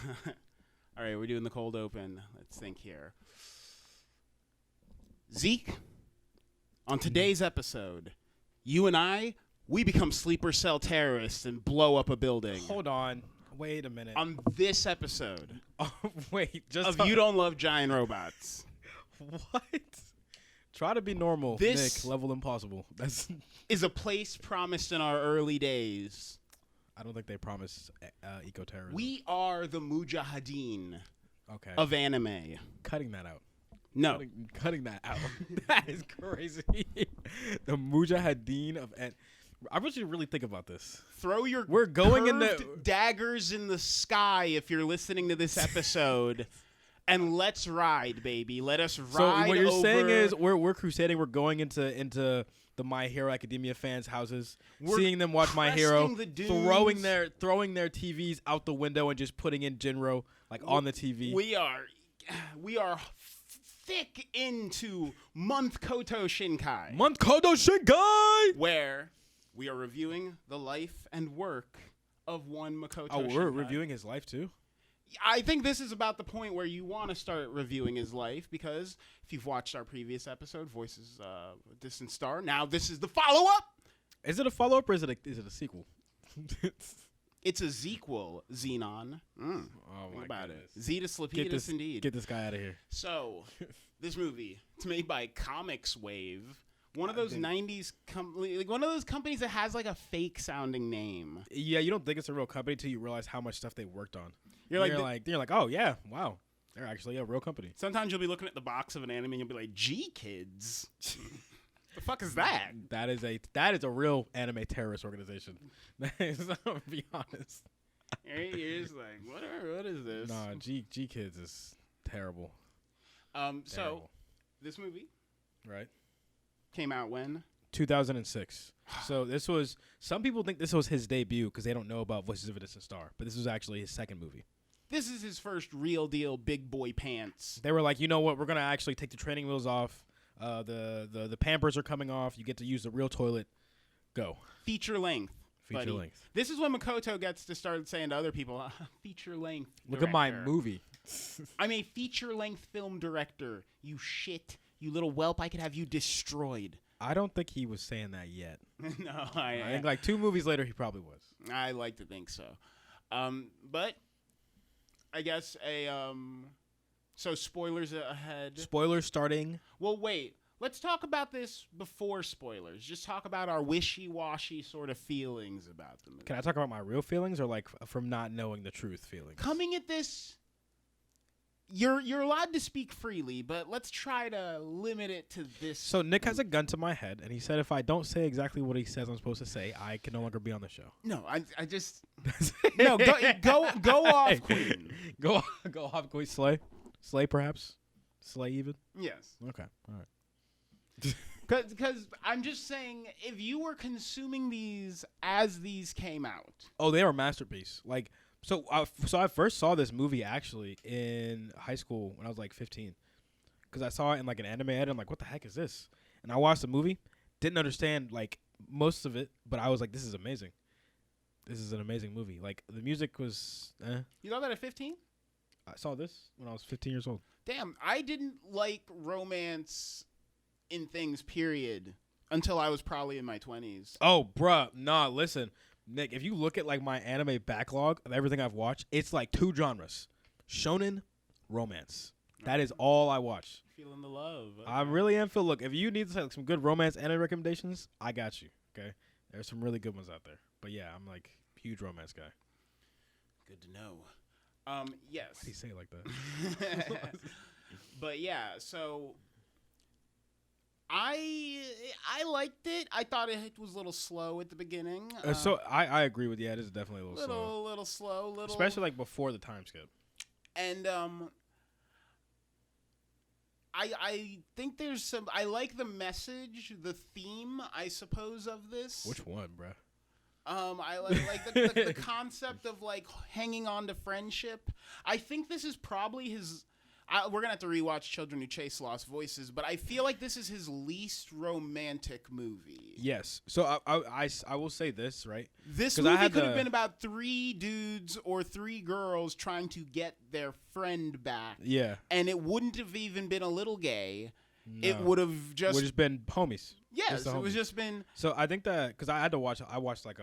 All right, we're doing the cold open. Let's think here. Zeke, on today's episode, you and we become sleeper cell terrorists and blow up a building. Hold on. Wait a minute. On this episode just of You Don't Love Giant Robots. What? Try to be normal, This Nick. Level impossible. That's is a place promised in our early days. I don't think they promised eco-terrorism. We are the mujahideen okay. of anime. Cutting that out. No. Cutting that out. That is crazy. The mujahideen of I want you to really think about this. Throw your We're going curved daggers in the sky if you're listening to this episode. And let's ride, baby. Let us ride. So what you're over. saying is we're crusading. We're going into the My Hero Academia fans' houses, seeing them watch My Hero, throwing their TVs out the window and just putting in Jinro on the TV. We are thick into Month-koto Shinkai. Month-koto Shinkai, where we are reviewing the life and work of one Makoto Shinkai. We're reviewing his life too? I think this is about the point where you want to start reviewing his life, because if you've watched our previous episode, Voices of a Distant Star, now this is the follow-up. Is it a follow-up or is it a sequel? It's a sequel, Xenon. Oh my about goodness. it. Zetus Lapidus, indeed. Get this guy out of here. So, this movie, it's made by Comics Wave. One of those 90s one of those companies that has a fake sounding name. Yeah, you don't think it's a real company until you realize how much stuff they worked on. You're like, oh yeah, wow, they're actually a real company. Sometimes you'll be looking at the box of an anime and you'll be like, "G Kids, the fuck is that?" That is a real anime terrorist organization. To be honest. You're just like, what is this? Nah, G Kids is terrible. So this movie, right, came out when 2006. So this was, some people think this was his debut because they don't know about Voices of a Distant Star, but this was actually his second movie. This is his first real deal big boy pants. They were like, you know what, we're gonna actually take the training wheels off. The Pampers are coming off. You get to use the real toilet. Go. Feature length. Feature length. This is when Makoto gets to start saying to other people, feature length. Look at my movie. I'm a feature length film director. You shit. You little whelp. I could have you destroyed. I don't think he was saying that yet. No, I think 2 movies later he probably was. I like to think so. But I guess so spoilers ahead. Spoilers starting. Well, wait. Let's talk about this before spoilers. Just talk about our wishy-washy sort of feelings about the movie. Can I talk about my real feelings or from not knowing the truth feelings? Coming at this, you're allowed to speak freely, but let's try to limit it to this. So Nick has a gun to my head, and he said if I don't say exactly what he says I'm supposed to say, I can no longer be on the show. No, I just no go off, Queen. Go off, Queen. Slay, perhaps. Slay even. Yes. Okay. All right. Because I'm just saying, if you were consuming these as these came out, oh, they are a masterpiece. So I first saw this movie actually in high school when I was 15, because I saw it in an anime ad. I'm like, what the heck is this? And I watched the movie, didn't understand most of it, but I was like, this is amazing. This is an amazing movie. The music was. You saw that at 15? I saw this when I was 15 years old. Damn, I didn't like romance in things, period, until I was probably in my 20s. Oh, bruh. Nah, listen. Nick, if you look at my anime backlog of everything I've watched, it's 2 genres. Shonen, romance. That is all I watch. Feeling the love. Okay. I really am feeling. Look, if you need some good romance anime recommendations, I got you. Okay? There's some really good ones out there. But yeah, I'm huge romance guy. Good to know. Yes. Why do you say it like that? But yeah, so I liked it. I thought it was a little slow at the beginning. So I agree with you. It is definitely a little slow. Especially before the time skip. And I think there's some. I like the message, the theme, I suppose, of this. Which one, bruh? I like the concept of hanging on to friendship. I think this is probably his. we're gonna have to rewatch Children Who Chase Lost Voices, but I feel like this is his least romantic movie. Yes. So I will say this, right? This movie could have been about 3 dudes or 3 girls trying to get their friend back. Yeah. And it wouldn't have even been a little gay. No. It would have just been homies. Yes, it was just been. So I think that because I watched like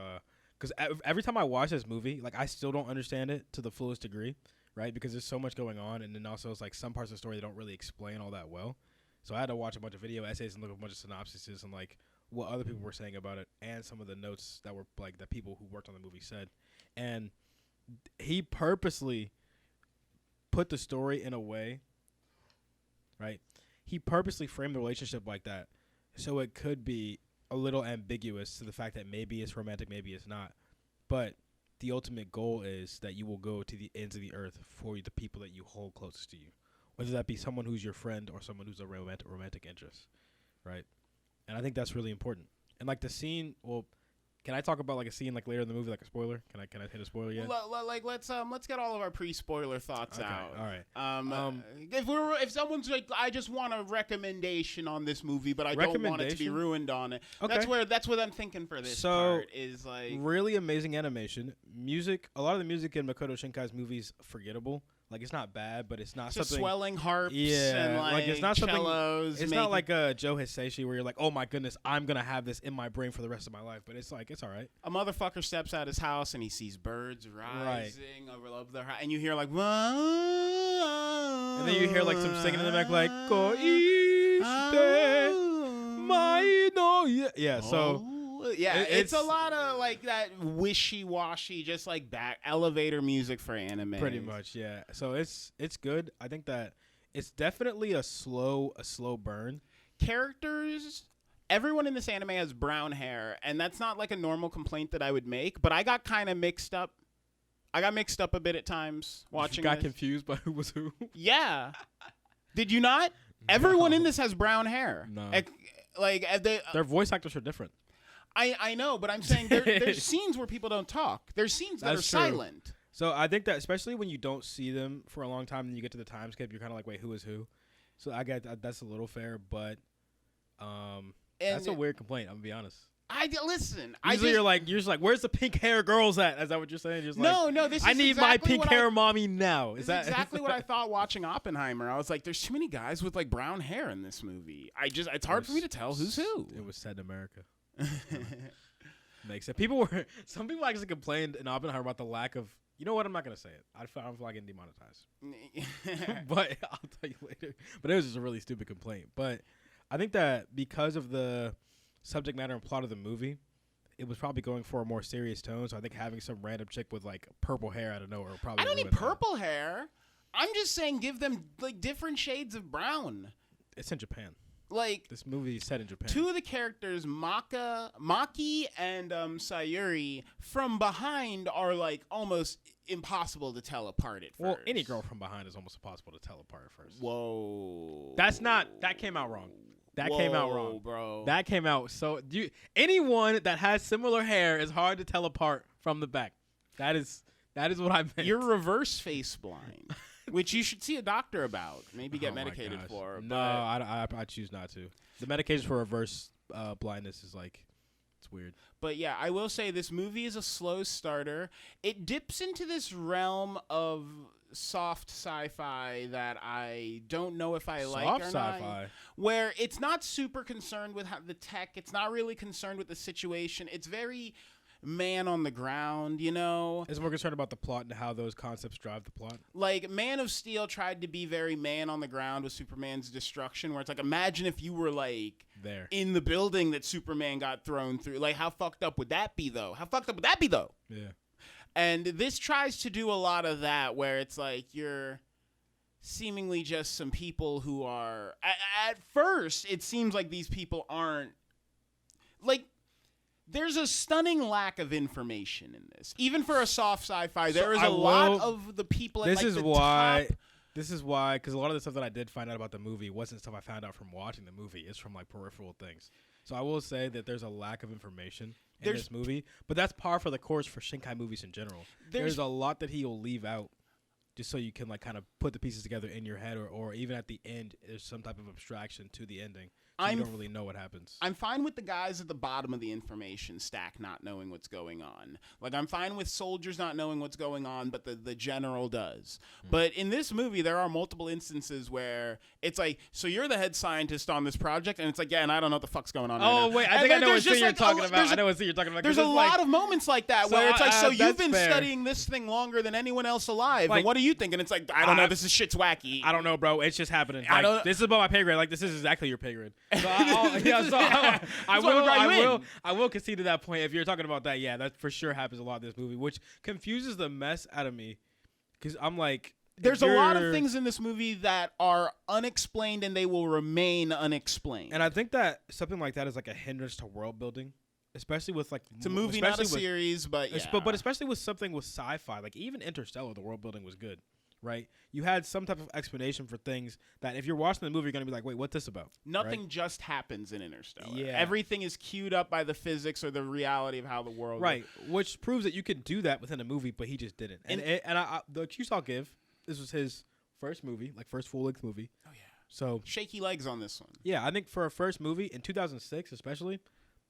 because every time I watch this movie, like I still don't understand it to the fullest degree, right? Because there's so much going on, and then also it's like some parts of the story they don't really explain all that well. So I had to watch a bunch of video essays and look at a bunch of synopsises and like what other people were saying about it, and some of the notes that were like that people who worked on the movie said, and he purposely put the story in a way, right? He purposely framed the relationship like that, so it could be a little ambiguous to the fact that maybe it's romantic, maybe it's not. But the ultimate goal is that you will go to the ends of the earth for the people that you hold closest to you, whether that be someone who's your friend or someone who's a romantic interest, right? And I think that's really important. And like the scene, well, can I talk about like a scene like later in the movie, like a spoiler? Can I hit a spoiler yet? Let's get all of our pre-spoiler thoughts out. All right. If someone's like, I just want a recommendation on this movie, but I don't want it to be ruined on it. Okay. That's what I'm thinking for this part is like really amazing animation, music. A lot of the music in Makoto Shinkai's movies forgettable. Like it's not bad, but it's not just something. Swelling harps, yeah, and like it's not cellos. Something. It's not like a Joe Hisaishi where you're like, oh my goodness, I'm gonna have this in my brain for the rest of my life. But it's like it's all right. A motherfucker steps out his house and he sees birds rising over their house, and you hear like, whoa, and then you hear like some singing in the back, like Koishite mai no yeah. So. Yeah, it's a lot of like that wishy-washy, just like back elevator music for anime. Pretty much, yeah. So it's good. I think that it's definitely a slow burn. Characters, everyone in this anime has brown hair, and that's not like a normal complaint that I would make, but I got kind of mixed up. I got mixed up a bit at times watching You got confused by who was who? Yeah. Did you not? Everyone in this has brown hair. No. Their voice actors are different. I know, but I'm saying there's scenes where people don't talk. There's scenes that are silent. So I think that especially when you don't see them for a long time and you get to the time skip, you're kind of like, wait, who is who? So I get that's a little fair, but that's a weird complaint. I'm gonna be honest. Usually you're just like, where's the pink hair girls at? Is that what you're saying? Just no. This is I need my pink hair mommy now. Is that exactly what I thought watching Oppenheimer? I was like, there's too many guys with like brown hair in this movie. It's hard for me to tell who's who. It was set in America. Makes sense. Some people actually complained in Oppenheimer about the lack of. You know what? I'm not gonna say it. I don't feel like getting demonetized. But I'll tell you later. But it was just a really stupid complaint. But I think that because of the subject matter and plot of the movie, it was probably going for a more serious tone. So I think having some random chick with like purple hair out of nowhere probably. I don't need purple hair. I'm just saying, give them like different shades of brown. It's in Japan. Like this movie is set in Japan. 2 of the characters, Maki and Sayuri, from behind are like almost impossible to tell apart at first. Well, any girl from behind is almost impossible to tell apart at first. Whoa. That came out wrong. Came out wrong, bro. That came out. So anyone that has similar hair is hard to tell apart from the back. That is what I meant. You're reverse face blind. Which you should see a doctor about. Maybe get medicated for. No, I choose not to. The medication for reverse blindness is like, it's weird. But yeah, I will say this movie is a slow starter. It dips into this realm of soft sci-fi that I don't know if I like or not. Soft sci-fi? Where it's not super concerned with the tech. It's not really concerned with the situation. It's very man on the ground, you know? It's more concerned about the plot and how those concepts drive the plot. Like, Man of Steel tried to be very man on the ground with Superman's destruction, where it's like, imagine if you were, like, there in the building that Superman got thrown through. Like, how fucked up would that be, though? Yeah. And this tries to do a lot of that, where it's like, you're seemingly just some people who are... At first, it seems like these people aren't... Like... There's a stunning lack of information in this. Even for a soft sci-fi, there is a lot of the people at top. This is why, because a lot of the stuff that I did find out about the movie wasn't stuff I found out from watching the movie. It's from like peripheral things. So I will say that there's a lack of information in this movie, but that's par for the course for Shinkai movies in general. There's a lot that he'll leave out just so you can like kind of put the pieces together in your head, or even at the end, there's some type of abstraction to the ending. So you don't really know what happens. I'm fine with the guys at the bottom of the information stack not knowing what's going on. Like, I'm fine with soldiers not knowing what's going on, but the general does. But in this movie, there are multiple instances where it's like, so you're the head scientist on this project, and it's like, yeah, and I don't know what the fuck's going on right now. Oh, wait, I think I know what scene you're talking about. I know what scene you're talking about. There's a lot of moments like that where it's like, so you've been studying this thing longer than anyone else alive, and what do you think? And it's like, I don't know, this is shit's wacky. I don't know, bro. It's just happening. Like, this is above my pay grade. Like, this is exactly your pay grade. So I will concede to that point. If you're talking about that, yeah, that for sure happens a lot in this movie, which confuses the mess out of me. Because I'm like, there's a lot of things in this movie that are unexplained, and they will remain unexplained. And I think that something like that is like a hindrance to world building, especially with like it's a movie, not a series, but yeah. But especially with something with sci-fi, like even Interstellar, the world building was good. Right, you had some type of explanation for things that if you're watching the movie, you're gonna be like, "Wait, what's this about?" Nothing just happens in Interstellar. Yeah, everything is queued up by the physics or the reality of how the world. Right, which proves that you can do that within a movie, but he just didn't. And the excuse I'll give, this was his first movie, like first full-length movie. Oh yeah. So shaky legs on this one. Yeah, I think for a first movie in 2006, especially,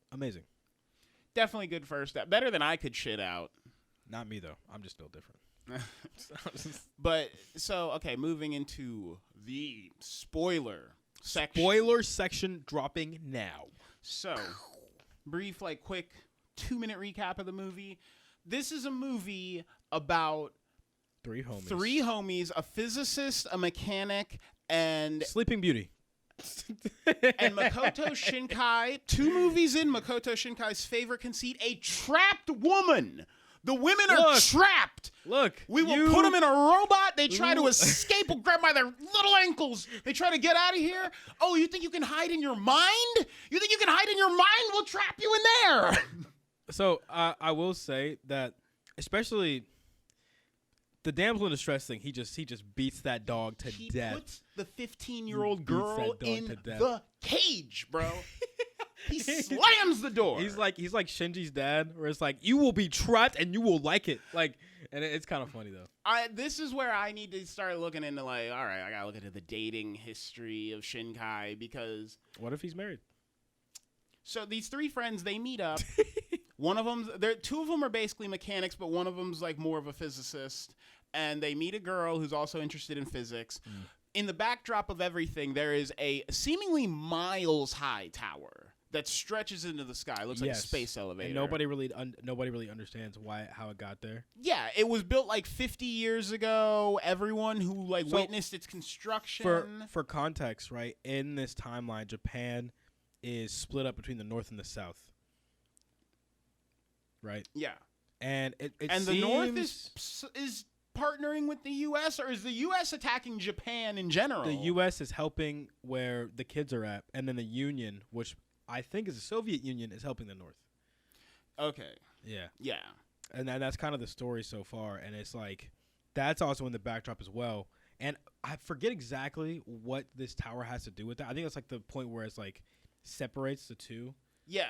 amazing. Definitely good first step. Better than I could shit out. Not me though. I'm just still different. But so okay, moving into the spoiler section. Spoiler section dropping now. So, brief, like quick 2-minute recap of the movie. This is a movie about three homies, a physicist, a mechanic, and Sleeping Beauty. And Month-koto Shinkai. 2 movies in, Month-koto Shinkai's favorite conceit: a trapped woman. The women are trapped. Look, we will put them in a robot. They try to escape. We'll grab by their little ankles. They try to get out of here. Oh, you think you can hide in your mind? You think you can hide in your mind? We'll trap you in there. So I will say that, especially the damsel in distress thing, he just beats that dog to death. He puts the 15-year-old girl in the cage, bro. He slams the door. He's like Shinji's dad, where it's like, you will be trapped and you will like it. Like, and it's kind of funny though. This is where I need to start looking into like, all right, I gotta look into the dating history of Shinkai, because what if he's married? So these 3 friends, they meet up. One of them, 2 of them are basically mechanics, but one of them's like more of a physicist, and they meet a girl who's also interested in physics. In the backdrop of everything, there is a seemingly miles-high tower that stretches into the sky. It looks like a space elevator. And nobody really understands how it got there. Yeah, it was built like 50 years ago. Everyone who witnessed its construction. For context, right? In this timeline, Japan is split up between the North and the South. Right? Yeah. And the North is partnering with the U.S., or is the U.S. attacking Japan in general? The U.S. is helping where the kids are at, and then the Union, which I think is the Soviet Union, is helping the North. Okay. Yeah. Yeah. And that's kind of the story so far, and it's like that's also in the backdrop as well. And I forget exactly what this tower has to do with that. I think it's like the point where it's like separates the two. Yeah.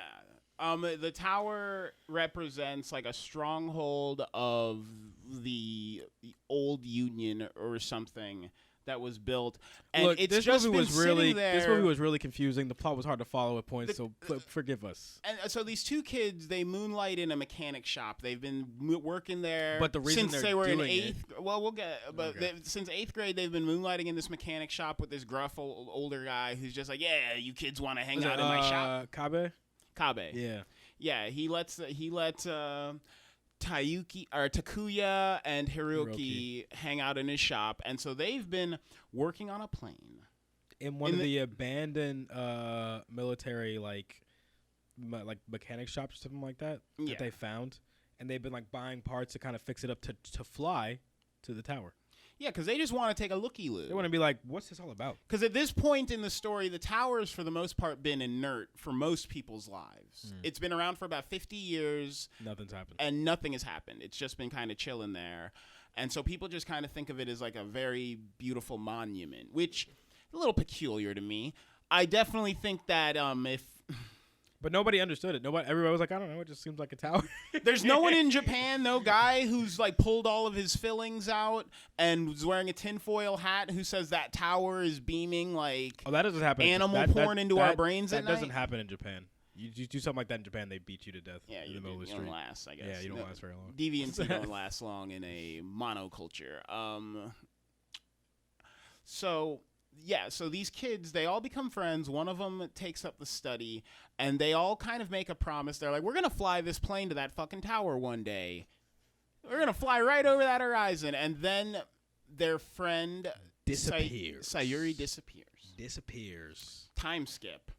The tower represents like a stronghold of the old Union or something that was built. And look, it's this just movie been was really there. This movie was really confusing. The plot was hard to follow at points, so forgive us. And so these 2 kids, they moonlight in a mechanic shop. They've been working there, but the reason since they were in 8th. Well, we'll get. But since 8th grade, they've been moonlighting in this mechanic shop with this gruff older guy who's just like, yeah, you kids want to hang out in my shop. Kabe. Yeah. Yeah. He lets Takuya and Hiroki hang out in his shop, and so they've been working on a plane in one of the abandoned military like mechanic shops or something like that that they found, and they've been like buying parts to kind of fix it up to fly to the tower. Yeah, because they just want to take a looky-loo. They want to be like, what's this all about? Because at this point in the story, the tower's for the most part been inert for most people's lives. It's been around for about 50 years. Nothing's happened. And nothing has happened. It's just been kind of chilling there. And so people just kind of think of it as like a very beautiful monument, which is a little peculiar to me. I definitely think that if But nobody understood it. Everybody was like, I don't know. It just seems like a tower. There's no one in Japan, no guy who's like pulled all of his fillings out and was wearing a tinfoil hat who says that tower is beaming like that doesn't happen. Animal porn into our brains at night. That doesn't happen in Japan. You do something like that in Japan, they beat you to death. Yeah, in the middle of the street. You don't last, I guess. Yeah, you don't last very long. Deviancy don't last long in a monoculture. So these kids, they all become friends. One of them takes up the study, and they all kind of make a promise. They're like, we're going to fly this plane to that fucking tower one day. We're going to fly right over that horizon. And then their friend disappears. Sayuri disappears. Time skip.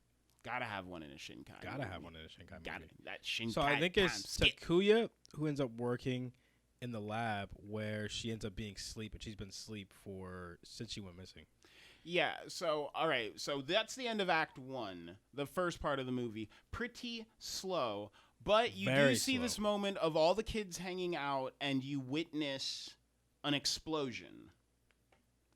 Gotta have one in a Shinkai. Gotta have one in a Shinkai movie. That Shinkai. So I think it's Takuya who ends up working in the lab where she ends up being asleep, and she's been asleep since she went missing. Yeah, so, all right, so that's the end of Act 1, the first part of the movie. Pretty slow, but you do see this moment of all the kids hanging out, and you witness an explosion.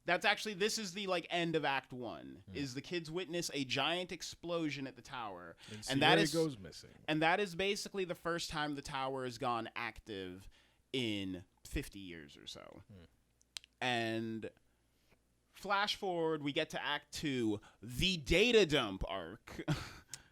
That's actually, this is the, like, end of Act 1, is the kids witness a giant explosion at the tower. And that goes missing. And that is basically the first time the tower has gone active in 50 years or so. And... flash forward, we get to Act 2, the data dump arc.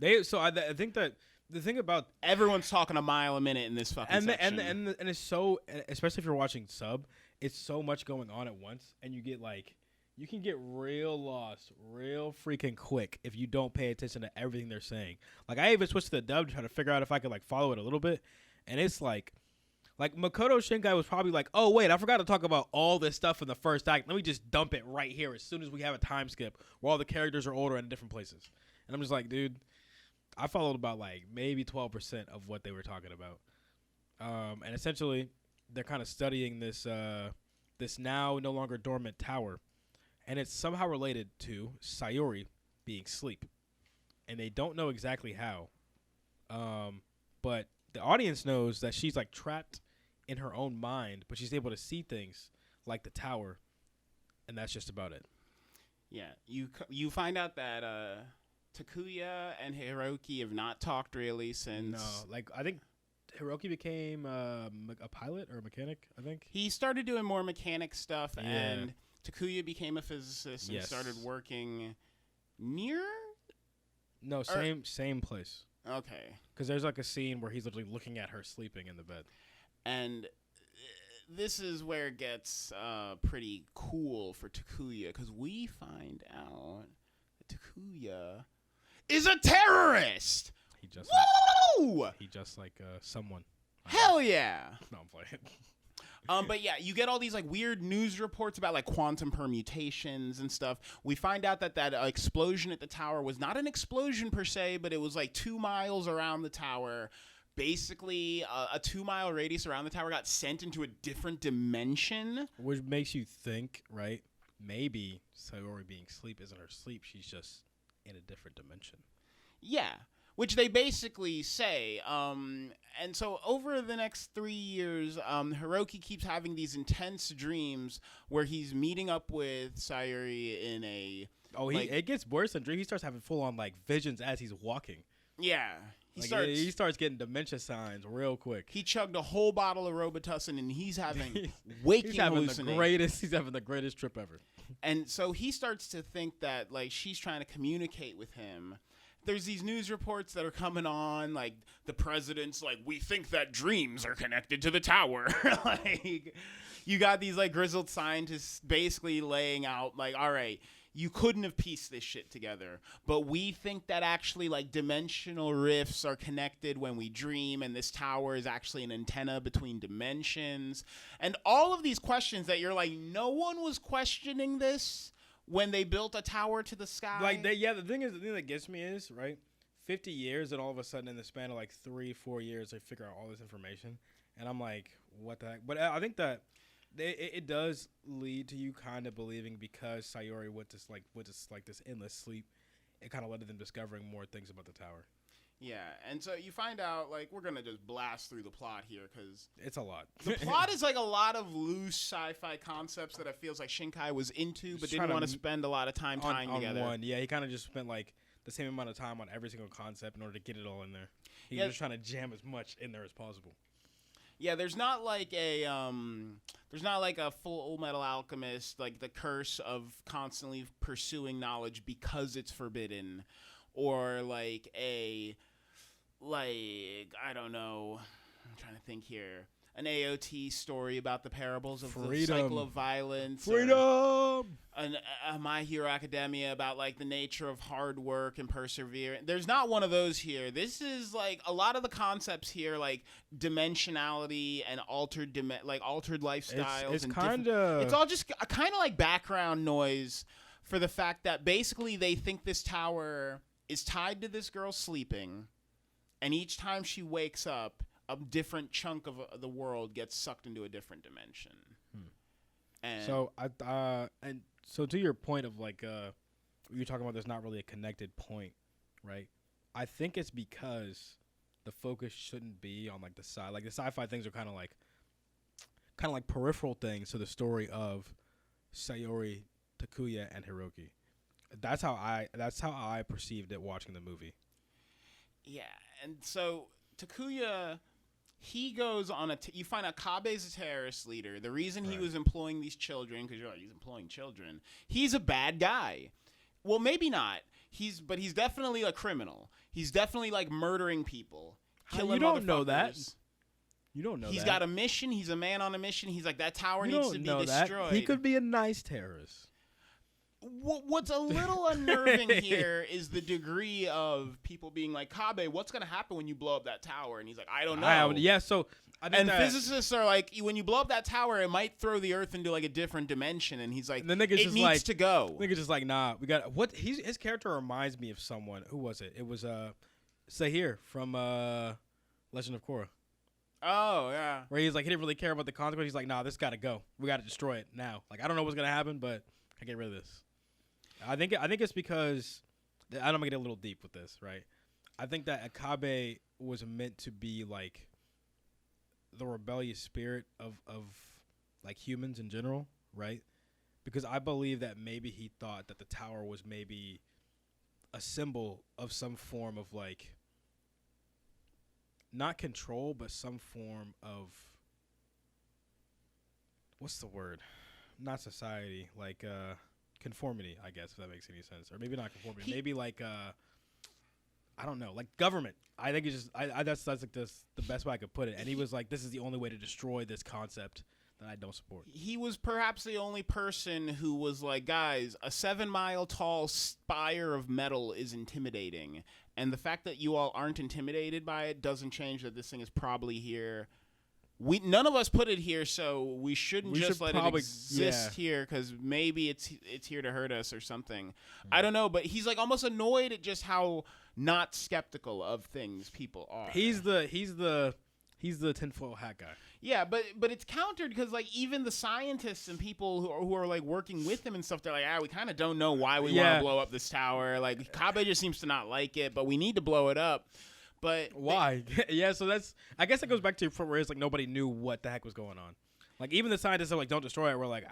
I think that the thing about everyone's talking a mile a minute in this fucking section. And it's so, especially if you're watching sub, it's so much going on at once, and you can get real lost real freaking quick if you don't pay attention to everything they're saying. Like I even switched to the dub to try to figure out if I could like follow it a little bit, and it's like Month-koto Shinkai was probably like, oh, wait, I forgot to talk about all this stuff in the first act. Let me just dump it right here as soon as we have a time skip where all the characters are older and in different places. And I'm just like, dude, I followed about like maybe 12% of what they were talking about. And essentially, they're kind of studying this now no longer dormant tower. And it's somehow related to Sayuri being asleep. And they don't know exactly how. But the audience knows that she's like trapped in her own mind, but she's able to see things like the tower, and that's just about it. Yeah, you find out that Takuya and Hiroki have not talked really since. No, like I think Hiroki became a pilot or a mechanic. I think he started doing more mechanic stuff, and Takuya became a physicist and started working near. No, same place. Okay. Because there's like a scene where he's literally looking at her sleeping in the bed. And this is where it gets pretty cool for Takuya, because we find out that Takuya is a terrorist. He just like someone. Hell yeah. No, I'm playing. But yeah, you get all these like weird news reports about like quantum permutations and stuff. We find out that explosion at the tower was not an explosion per se, but it was like 2 miles around the tower. Basically, a 2-mile radius around the tower got sent into a different dimension. Which makes you think, right? Maybe Sayuri being asleep isn't her sleep. She's just in a different dimension. Yeah. Which they basically say. And so over the next 3 years, Hiroki keeps having these intense dreams where he's meeting up with Sayuri in a... Oh, it gets worse than dreams. He starts having full-on like visions as he's walking. Yeah. He starts getting dementia signs real quick. He chugged a whole bottle of Robitussin, and he's having waking hallucinations. He's having the greatest trip ever. And so he starts to think that like she's trying to communicate with him. There's these news reports that are coming on, like the president's like, we think that dreams are connected to the tower. Like, you got these like grizzled scientists basically laying out like, all right, you couldn't have pieced this shit together, but we think that actually like dimensional rifts are connected when we dream, and this tower is actually an antenna between dimensions, and all of these questions that you're like, no one was questioning this when they built a tower to the sky. Like, the thing that gets me is, right, 50 years, and all of a sudden in the span of like 3-4 years, they figure out all this information. And I'm like, what the heck? But I think that it does lead to you kind of believing, because Sayuri went this endless sleep, it kind of led to them discovering more things about the tower. Yeah, and so you find out, like, we're going to just blast through the plot here, because... It's a lot. The plot is, like, a lot of loose sci-fi concepts that it feels like Shinkai was into, but didn't want to spend a lot of time tying together. Yeah, he kind of just spent, like, the same amount of time on every single concept in order to get it all in there. He's Yeah. just trying to jam as much in there as possible. Yeah, there's not like a Full Metal Alchemist, like the curse of constantly pursuing knowledge because it's forbidden, or like I don't know, I'm trying to think here, an AOT story about the parables of the cycle of violence. Freedom! A My Hero Academia about like the nature of hard work and perseverance. There's not one of those here. This is like a lot of the concepts here, like dimensionality and altered lifestyles. It's and kind of. it's all just kind of like background noise for the fact that basically they think this tower is tied to this girl sleeping, and each time she wakes up, a different chunk of the world gets sucked into a different dimension. And so to your point of like you're talking about, there's not really a connected point, right? I think it's because the focus shouldn't be on like the side. Like the sci-fi things are kind of like peripheral things to the story of Sayori, Takuya, and Hiroki. That's how I perceived it watching the movie. Yeah, and so Takuya, he goes on you find out Kabe's a terrorist leader. The reason he was employing these children, because you're like, he's employing children. He's a bad guy. Well, maybe not. But he's definitely a criminal. He's definitely like murdering people, killing You don't know that. motherfuckers. You don't know that. He's got a mission. He's a man on a mission. He's like, that tower You needs don't to be know destroyed. that. He could be a nice terrorist. What's a little unnerving here is the degree of people being like, Kabe, what's going to happen when you blow up that tower? And he's like, I don't know. So I think physicists are like, when you blow up that tower, it might throw the Earth into like a different dimension. And he's like, and then it needs to go. Nigga's just like, nah, we got what? His character reminds me of someone. Who was it? It was Sahir from Legend of Korra. Oh yeah. Where he's like, he didn't really care about the consequences. He's like, nah, this got to go. We got to destroy it now. Like, I don't know what's gonna happen, but I get rid of this. I think it's because I'm gonna get a little deep with this, right? I think that Akabe was meant to be like the rebellious spirit of like humans in general, right? Because I believe that maybe he thought that the tower was maybe a symbol of some form of like not control, but some form of, what's the word? Not society, like conformity, I guess, if that makes any sense. Or maybe not conformity. Maybe like I don't know, like government. I think it's just that's like the best way I could put it. And he was like, this is the only way to destroy this concept that I don't support. He was perhaps the only person who was like, guys, a 7-mile tall spire of metal is intimidating. And the fact that you all aren't intimidated by it doesn't change that this thing is probably here. None of us put it here, so we shouldn't just let it exist here, because maybe it's here to hurt us or something. I don't know, but he's like almost annoyed at just how not skeptical of things people are. He's the tinfoil hat guy. Yeah, but it's countered because like even the scientists and people who are like working with him and stuff, they're like, we kind of don't know why we want to blow up this tower. Like Kabe just seems to not like it, but we need to blow it up. But why? So I guess it goes back to your point where it's like nobody knew what the heck was going on. Like even the scientists are like, don't destroy it. We're like,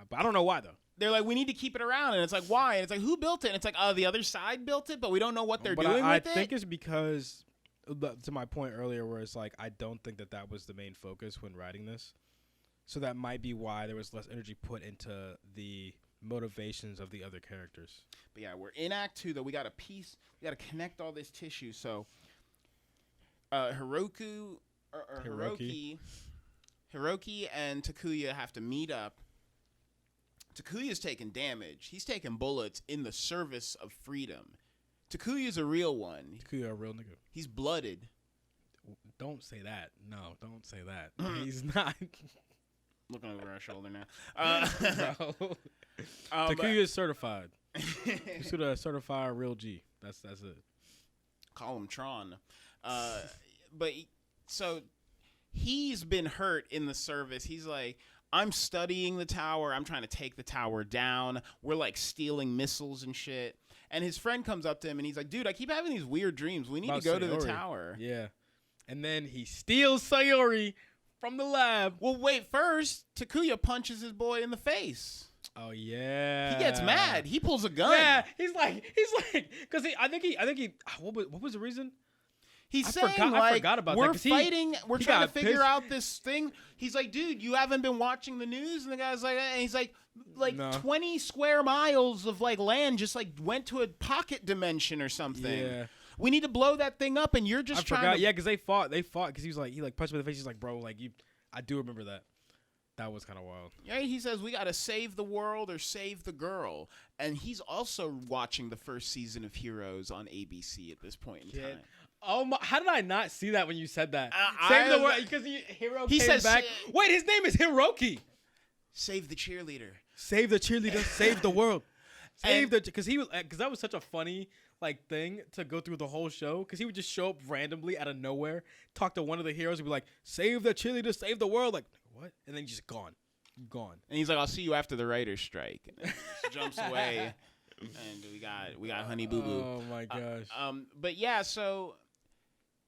but I don't know why though. They're like, we need to keep it around, and it's like, why? And it's like, who built it? And it's like, the other side built it, but we don't know what they're doing with it. I think it's because, to my point earlier, where it's like, I don't think that was the main focus when writing this. So that might be why there was less energy put into the motivations of the other characters. But yeah, we're in Act 2 though. We got to connect all this tissue. So. Hiroki and Takuya have to meet up. Takuya's taking damage. He's taking bullets in the service of freedom. Takuya's a real one. Takuya a real nigga. He's blooded. Don't say that. No, don't say that. He's not. Looking over our shoulder now. No. Takuya is certified. He's a certified real G. That's it. Call him Tron. But so he's been hurt in the service. He's like, I'm studying the tower. I'm trying to take the tower down. We're like stealing missiles and shit. And his friend comes up to him and he's like, dude, I keep having these weird dreams. We need to go to the tower. Yeah. And then he steals Sayori from the lab. Well, wait, first, Takuya punches his boy in the face. Oh yeah. He gets mad. He pulls a gun. Yeah, he's like, because I think he. What was the reason? He's I saying forgot- I like forgot about that, we're 'cause he fighting. We're trying to got figure pissed. out this thing. He's like, dude, you haven't been watching the news, and the guy's like, and he's like No. 20 square miles of like land just like went to a pocket dimension or something. Yeah. We need to blow that thing up, and you're just I trying forgot. to. Yeah, because they fought because he punched me in the face. He's like, bro, like you. I do remember that. That was kind of wild. Yeah, he says we got to save the world or save the girl, and he's also watching the first season of Heroes on ABC at this point in time. Oh my! How did I not see that when you said that? I Save the was- world because Hero He came says- back. Wait, his name is Hiroki. Save the cheerleader. Save the cheerleader. Save the world. And- Because that was such a funny like thing to go through the whole show because he would just show up randomly out of nowhere, talk to one of the heroes, and be like, "Save the cheerleader, save the world." Like what? And then he's just gone. And he's like, "I'll see you after the writers' strike." And he just jumps away, and we got Honey Boo Boo. Oh my gosh. But yeah, so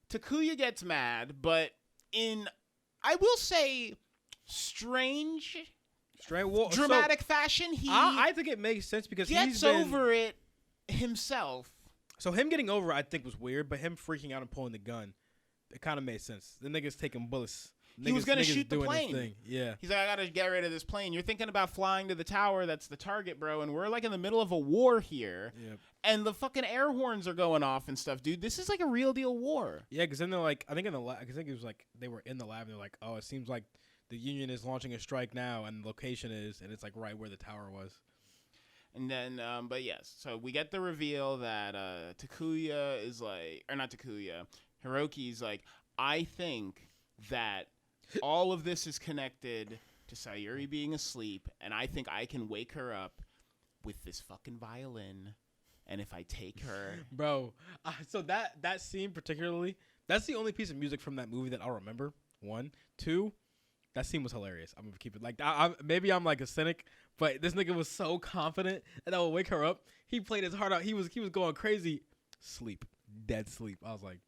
Takuya gets mad, but I will say, strange, dramatic fashion, he I think it makes sense because gets over it himself. So him getting over, it, I think, was weird, but him freaking out and pulling the gun, it kind of made sense. The nigga's taking bullets. He was gonna Niggas shoot the doing his plane. thing. Yeah. He's like, I gotta get rid of this plane. You're thinking about flying to the tower. That's the target, bro. And we're like in the middle of a war here. Yep. And the fucking air horns are going off and stuff, dude. This is like a real deal war. Yeah, because then they're like, I think it was like they were in the lab. And they're like, oh, it seems like the Union is launching a strike now, and the location is, and it's like right where the tower was. And then, but yes, so we get the reveal that Takuya is like, or not Takuya, Hiroki's like, I think that all of this is connected to Sayuri being asleep, and I think I can wake her up with this fucking violin. And if I take her, Bro, so that scene particularly, that's the only piece of music from that movie that I'll remember. 1, 2, that scene was hilarious. I'm gonna keep it like maybe I'm like a cynic, but this nigga was so confident that I would wake her up. He played his heart out. He was going crazy. Sleep, dead sleep. I was like,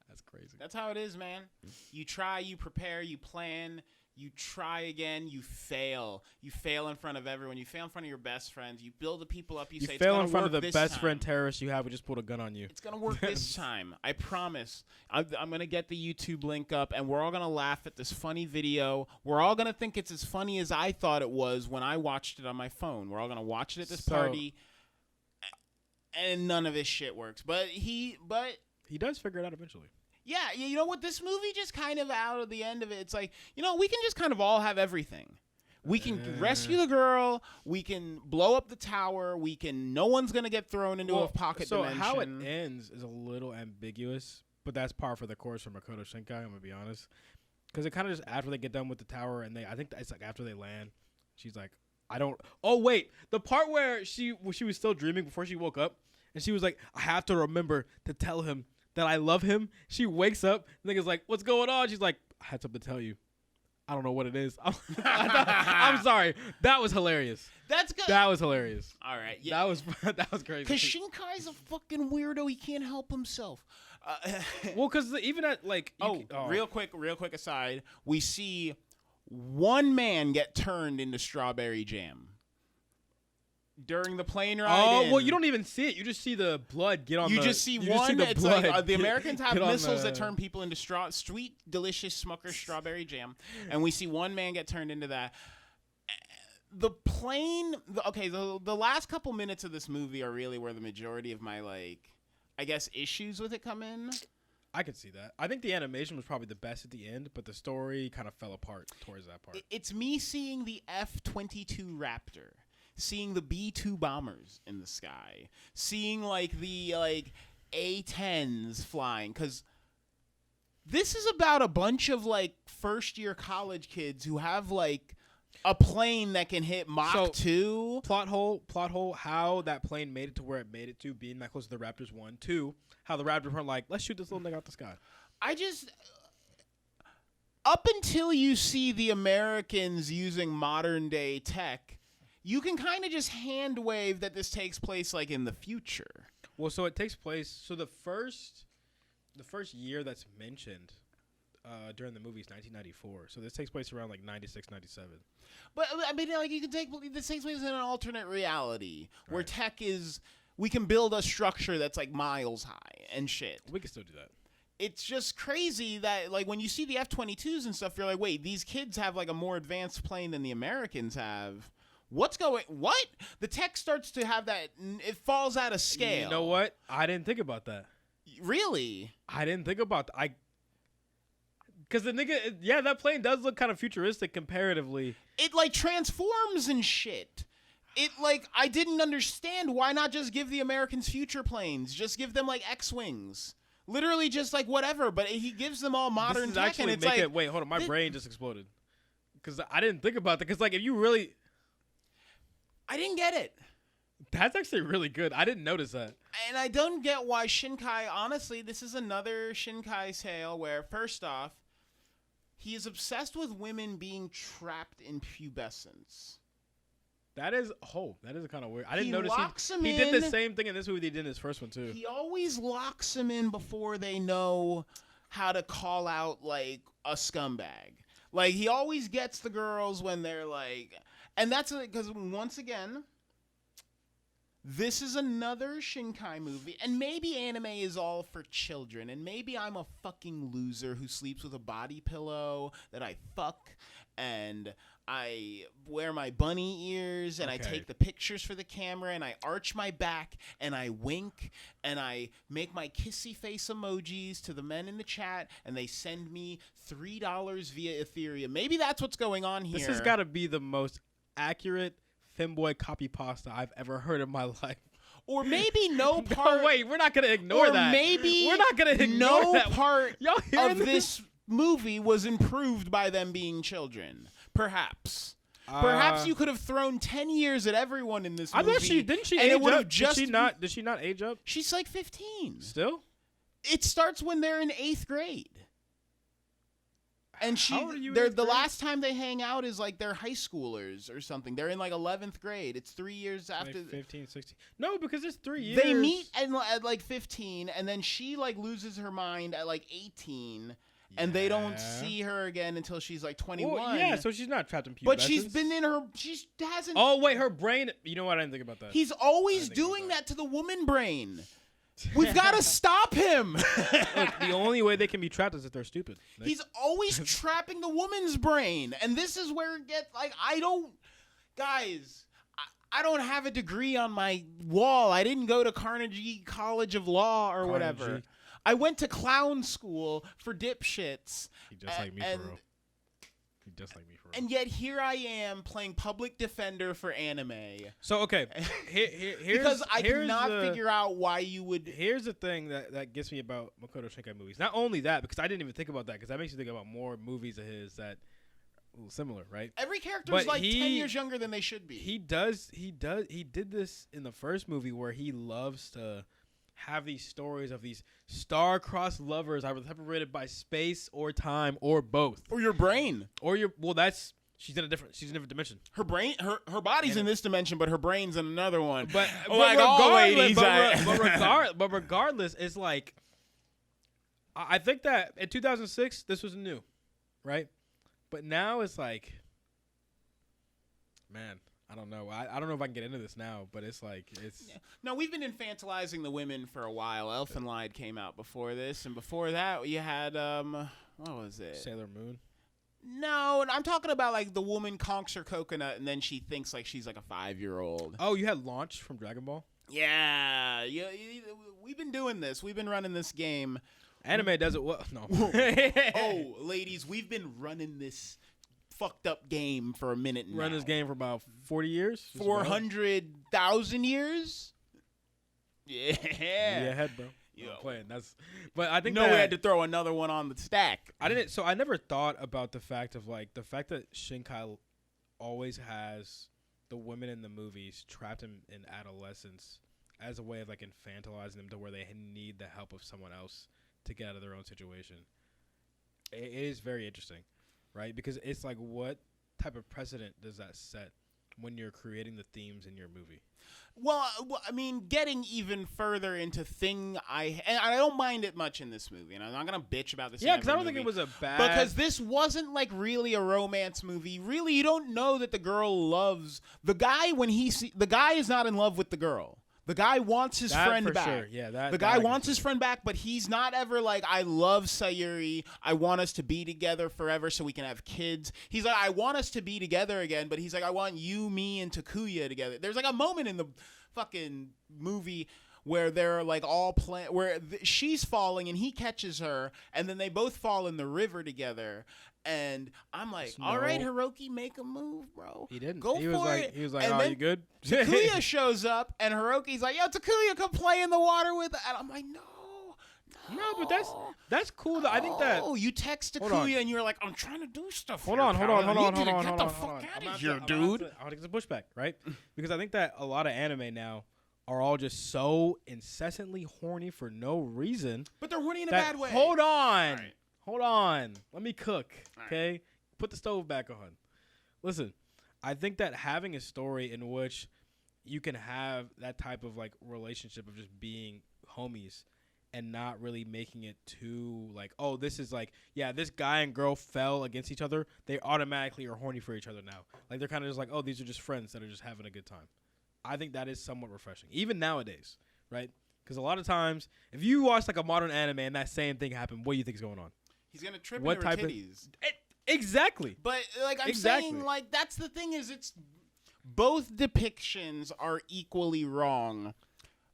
that's crazy. that's how it is, man. You try, you prepare, you plan, you try again, you fail. You fail in front of everyone. You fail in front of your best friends. You build the people up. You say, fail it's in front of work the this best time. friend terrorist you have who just pulled a gun on you. It's going to work this time. I promise. I'm going to get the YouTube link up, and we're all going to laugh at this funny video. We're all going to think it's as funny as I thought it was when I watched it on my phone. We're all going to watch it at this party, and none of this shit works. But he does figure it out eventually. yeah, you know what? This movie just kind of out of the end of it, it's like, you know, we can just kind of all have everything. We can rescue the girl. We can blow up the tower. No one's going to get thrown into a pocket dimension. So how it ends is a little ambiguous, but that's par for the course for Month-koto Shinkai, I'm going to be honest. Because it kind of just after they get done with the tower, and I think it's like after they land, she's like, oh, wait. The part where she was still dreaming before she woke up, and she was like, I have to remember to tell him that I love him. She wakes up, the nigga's like, what's going on? She's like, I had something to tell you. I don't know what it is. I'm sorry. That was hilarious. That's good. That was hilarious. All right. Yeah. That was crazy. Because Shinkai's a fucking weirdo. He can't help himself. Well, because even at like... real quick aside. We see one man get turned into strawberry jam during the plane ride in. Well, you don't even see it. You just see the blood get on You just see one. It's like the Americans have missiles that turn people into sweet, delicious Smucker's strawberry jam, and we see one man get turned into that. The plane. The last couple minutes of this movie are really where the majority of my I guess issues with it come in. I could see that. I think the animation was probably the best at the end, but the story kind of fell apart towards that part. It's me seeing the F-22 Raptor. Seeing the B-2 bombers in the sky, seeing the A-10s flying, because this is about a bunch of first-year college kids who have a plane that can hit Mach 2. Plot hole. How that plane made it to where it made it to, being that close to the Raptors. 1, 2. How the Raptors were like, let's shoot this little nigga out the sky. Up until you see the Americans using modern-day tech, you can kind of just hand wave that this takes place in the future. Well, so it takes place. So the first year that's mentioned, during the movie's 1994. So this takes place around like 96, 97. But I mean, like you can take this takes place in an alternate reality where Right. tech is. We can build a structure that's like miles high and shit. We can still do that. It's just crazy that like when you see the F-22s and stuff, you're like, wait, these kids have like a more advanced plane than the Americans have. What? The tech starts to have that. It falls out of scale. You know what? I didn't think about that. Really? I didn't think about that. Because the nigga, yeah, that plane does look kind of futuristic comparatively. It like transforms and shit. It like I didn't understand why not just give the Americans future planes, just give them like X-wings, literally just like whatever. But he gives them all modern tech, and it's like wait, hold on, my brain just exploded because I didn't think about that. Because like if you really, I didn't get it. That's actually really good. I didn't notice that. And I don't get why Shinkai, honestly, this is another Shinkai tale where, first off, he is obsessed with women being trapped in pubescence. That is kind of weird. I didn't notice he did the same thing in this movie that he did in his first one, too. He always locks them in before they know how to call out, like, a scumbag. Like, he always gets the girls when they're, like... And that's because, once again... This is another Shinkai movie, and maybe anime is all for children, and maybe I'm a fucking loser who sleeps with a body pillow that I fuck, and I wear my bunny ears, and I take the pictures for the camera, and I arch my back, and I wink, and I make my kissy face emojis to the men in the chat, and they send me $3 via Ethereum. Maybe that's what's going on here. This has got to be the most accurate femboy copy pasta I've ever heard in my life. Or maybe no part. No, wait, we're not gonna ignore that. Or maybe we're not gonna ignore that. Part Y'all of this movie was improved by them being children. Perhaps. Perhaps you could have thrown 10 years at everyone in this movie. I thought didn't she and age it would up? have just Did she not age up? She's like 15. Still? It starts when they're in 8th grade. And the last time they hang out is like they're high schoolers or something. They're in like 11th grade. It's 3 years after. Like 15, 16. No, because it's 3 years. They meet at like 15, and then she like loses her mind at like 18, and they don't see her again until she's like 21. Well, yeah, so she's not trapped in pubescence. But she's been in her. She hasn't. Oh wait, her brain. You know what? I didn't think about that. He's always doing that to the woman brain. We've got to stop him. Look, the only way they can be trapped is if they're stupid. He's always trapping the woman's brain. And this is where it gets, like, I don't have a degree on my wall. I didn't go to Carnegie College of Law or whatever. I went to clown school for dipshits. Just like me, for real. Just like me, for real. And yet here I am playing public defender for anime. So, okay. Here's, because I cannot figure out why you would... Here's the thing that gets me about Month-koto Shinkai movies. Not only that, because I didn't even think about that, because that makes you think about more movies of his that are a little similar, right? Every character is like 10 years younger than they should be. He did this in the first movie where he loves to have these stories of these star-crossed lovers either separated by space or time or both. Or your brain. She's in a different dimension. Her brain, her body's in this dimension, but her brain's in another one. But like all ladies, but regardless, it's like I think that in 2006 this was new, right? But now it's like, man, I don't know. I don't know if I can get into this now, but it's like No, we've been infantilizing the women for a while. Elfenlied came out before this, and before that you had what was it? Sailor Moon. No, I'm talking about like the woman conks her coconut and then she thinks like she's like a 5-year-old. Oh, you had Launch from Dragon Ball? Yeah. We've been doing this. We've been running this game. Anime does it well. No. Oh, ladies, we've been running this fucked up game for a minute now. Run this game for about 40 years? 400,000 years? Yeah. Yeah, head, bro. I'm playing. But I think we had to throw another one on the stack. So I never thought about the fact that Shinkai always has the women in the movies trapped in adolescence as a way of like infantilizing them to where they need the help of someone else to get out of their own situation. It is very interesting, right? Because it's like, what type of precedent does that set when you're creating the themes in your movie? Well, I mean, getting even further into and I don't mind it much in this movie, and I'm not gonna bitch about this. Yeah, because I don't think it was a bad. Because this wasn't like really a romance movie. Really, you don't know that the girl loves the guy when the guy is not in love with the girl. The guy wants his friend back. Sure. Yeah, the guy wants his friend back, but he's not ever like, I love Sayuri. I want us to be together forever so we can have kids. He's like, I want us to be together again, but he's like, I want you, me, and Takuya together. There's like a moment in the fucking movie where they're like all she's falling and he catches her, and then they both fall in the river together. And I'm like, all right, Hiroki, make a move, bro. He didn't. Go for it. He was like, oh, you good? Takuya shows up, and Hiroki's like, yo, Takuya, come play in the water with us. And I'm like, no, but that's cool. I think that. Oh, you text Takuya, and you're like, I'm trying to do stuff. Hold on. Get the fuck out of here, dude. I want to get some pushback, right? Because I think that a lot of anime now are all just so incessantly horny for no reason. But they're horny in a bad way. Hold on. Hold on. Let me cook, okay? Right. Put the stove back on. Listen, I think that having a story in which you can have that type of, like, relationship of just being homies and not really making it too, like, oh, this is, like, yeah, this guy and girl fell against each other. They automatically are horny for each other now. Like, they're kind of just like, oh, these are just friends that are just having a good time. I think that is somewhat refreshing, even nowadays, right? Because a lot of times, if you watch, like, a modern anime and that same thing happened, what do you think is going on? He's gonna trip into her titties. Exactly. But like I'm saying, like that's the thing is, it's both depictions are equally wrong.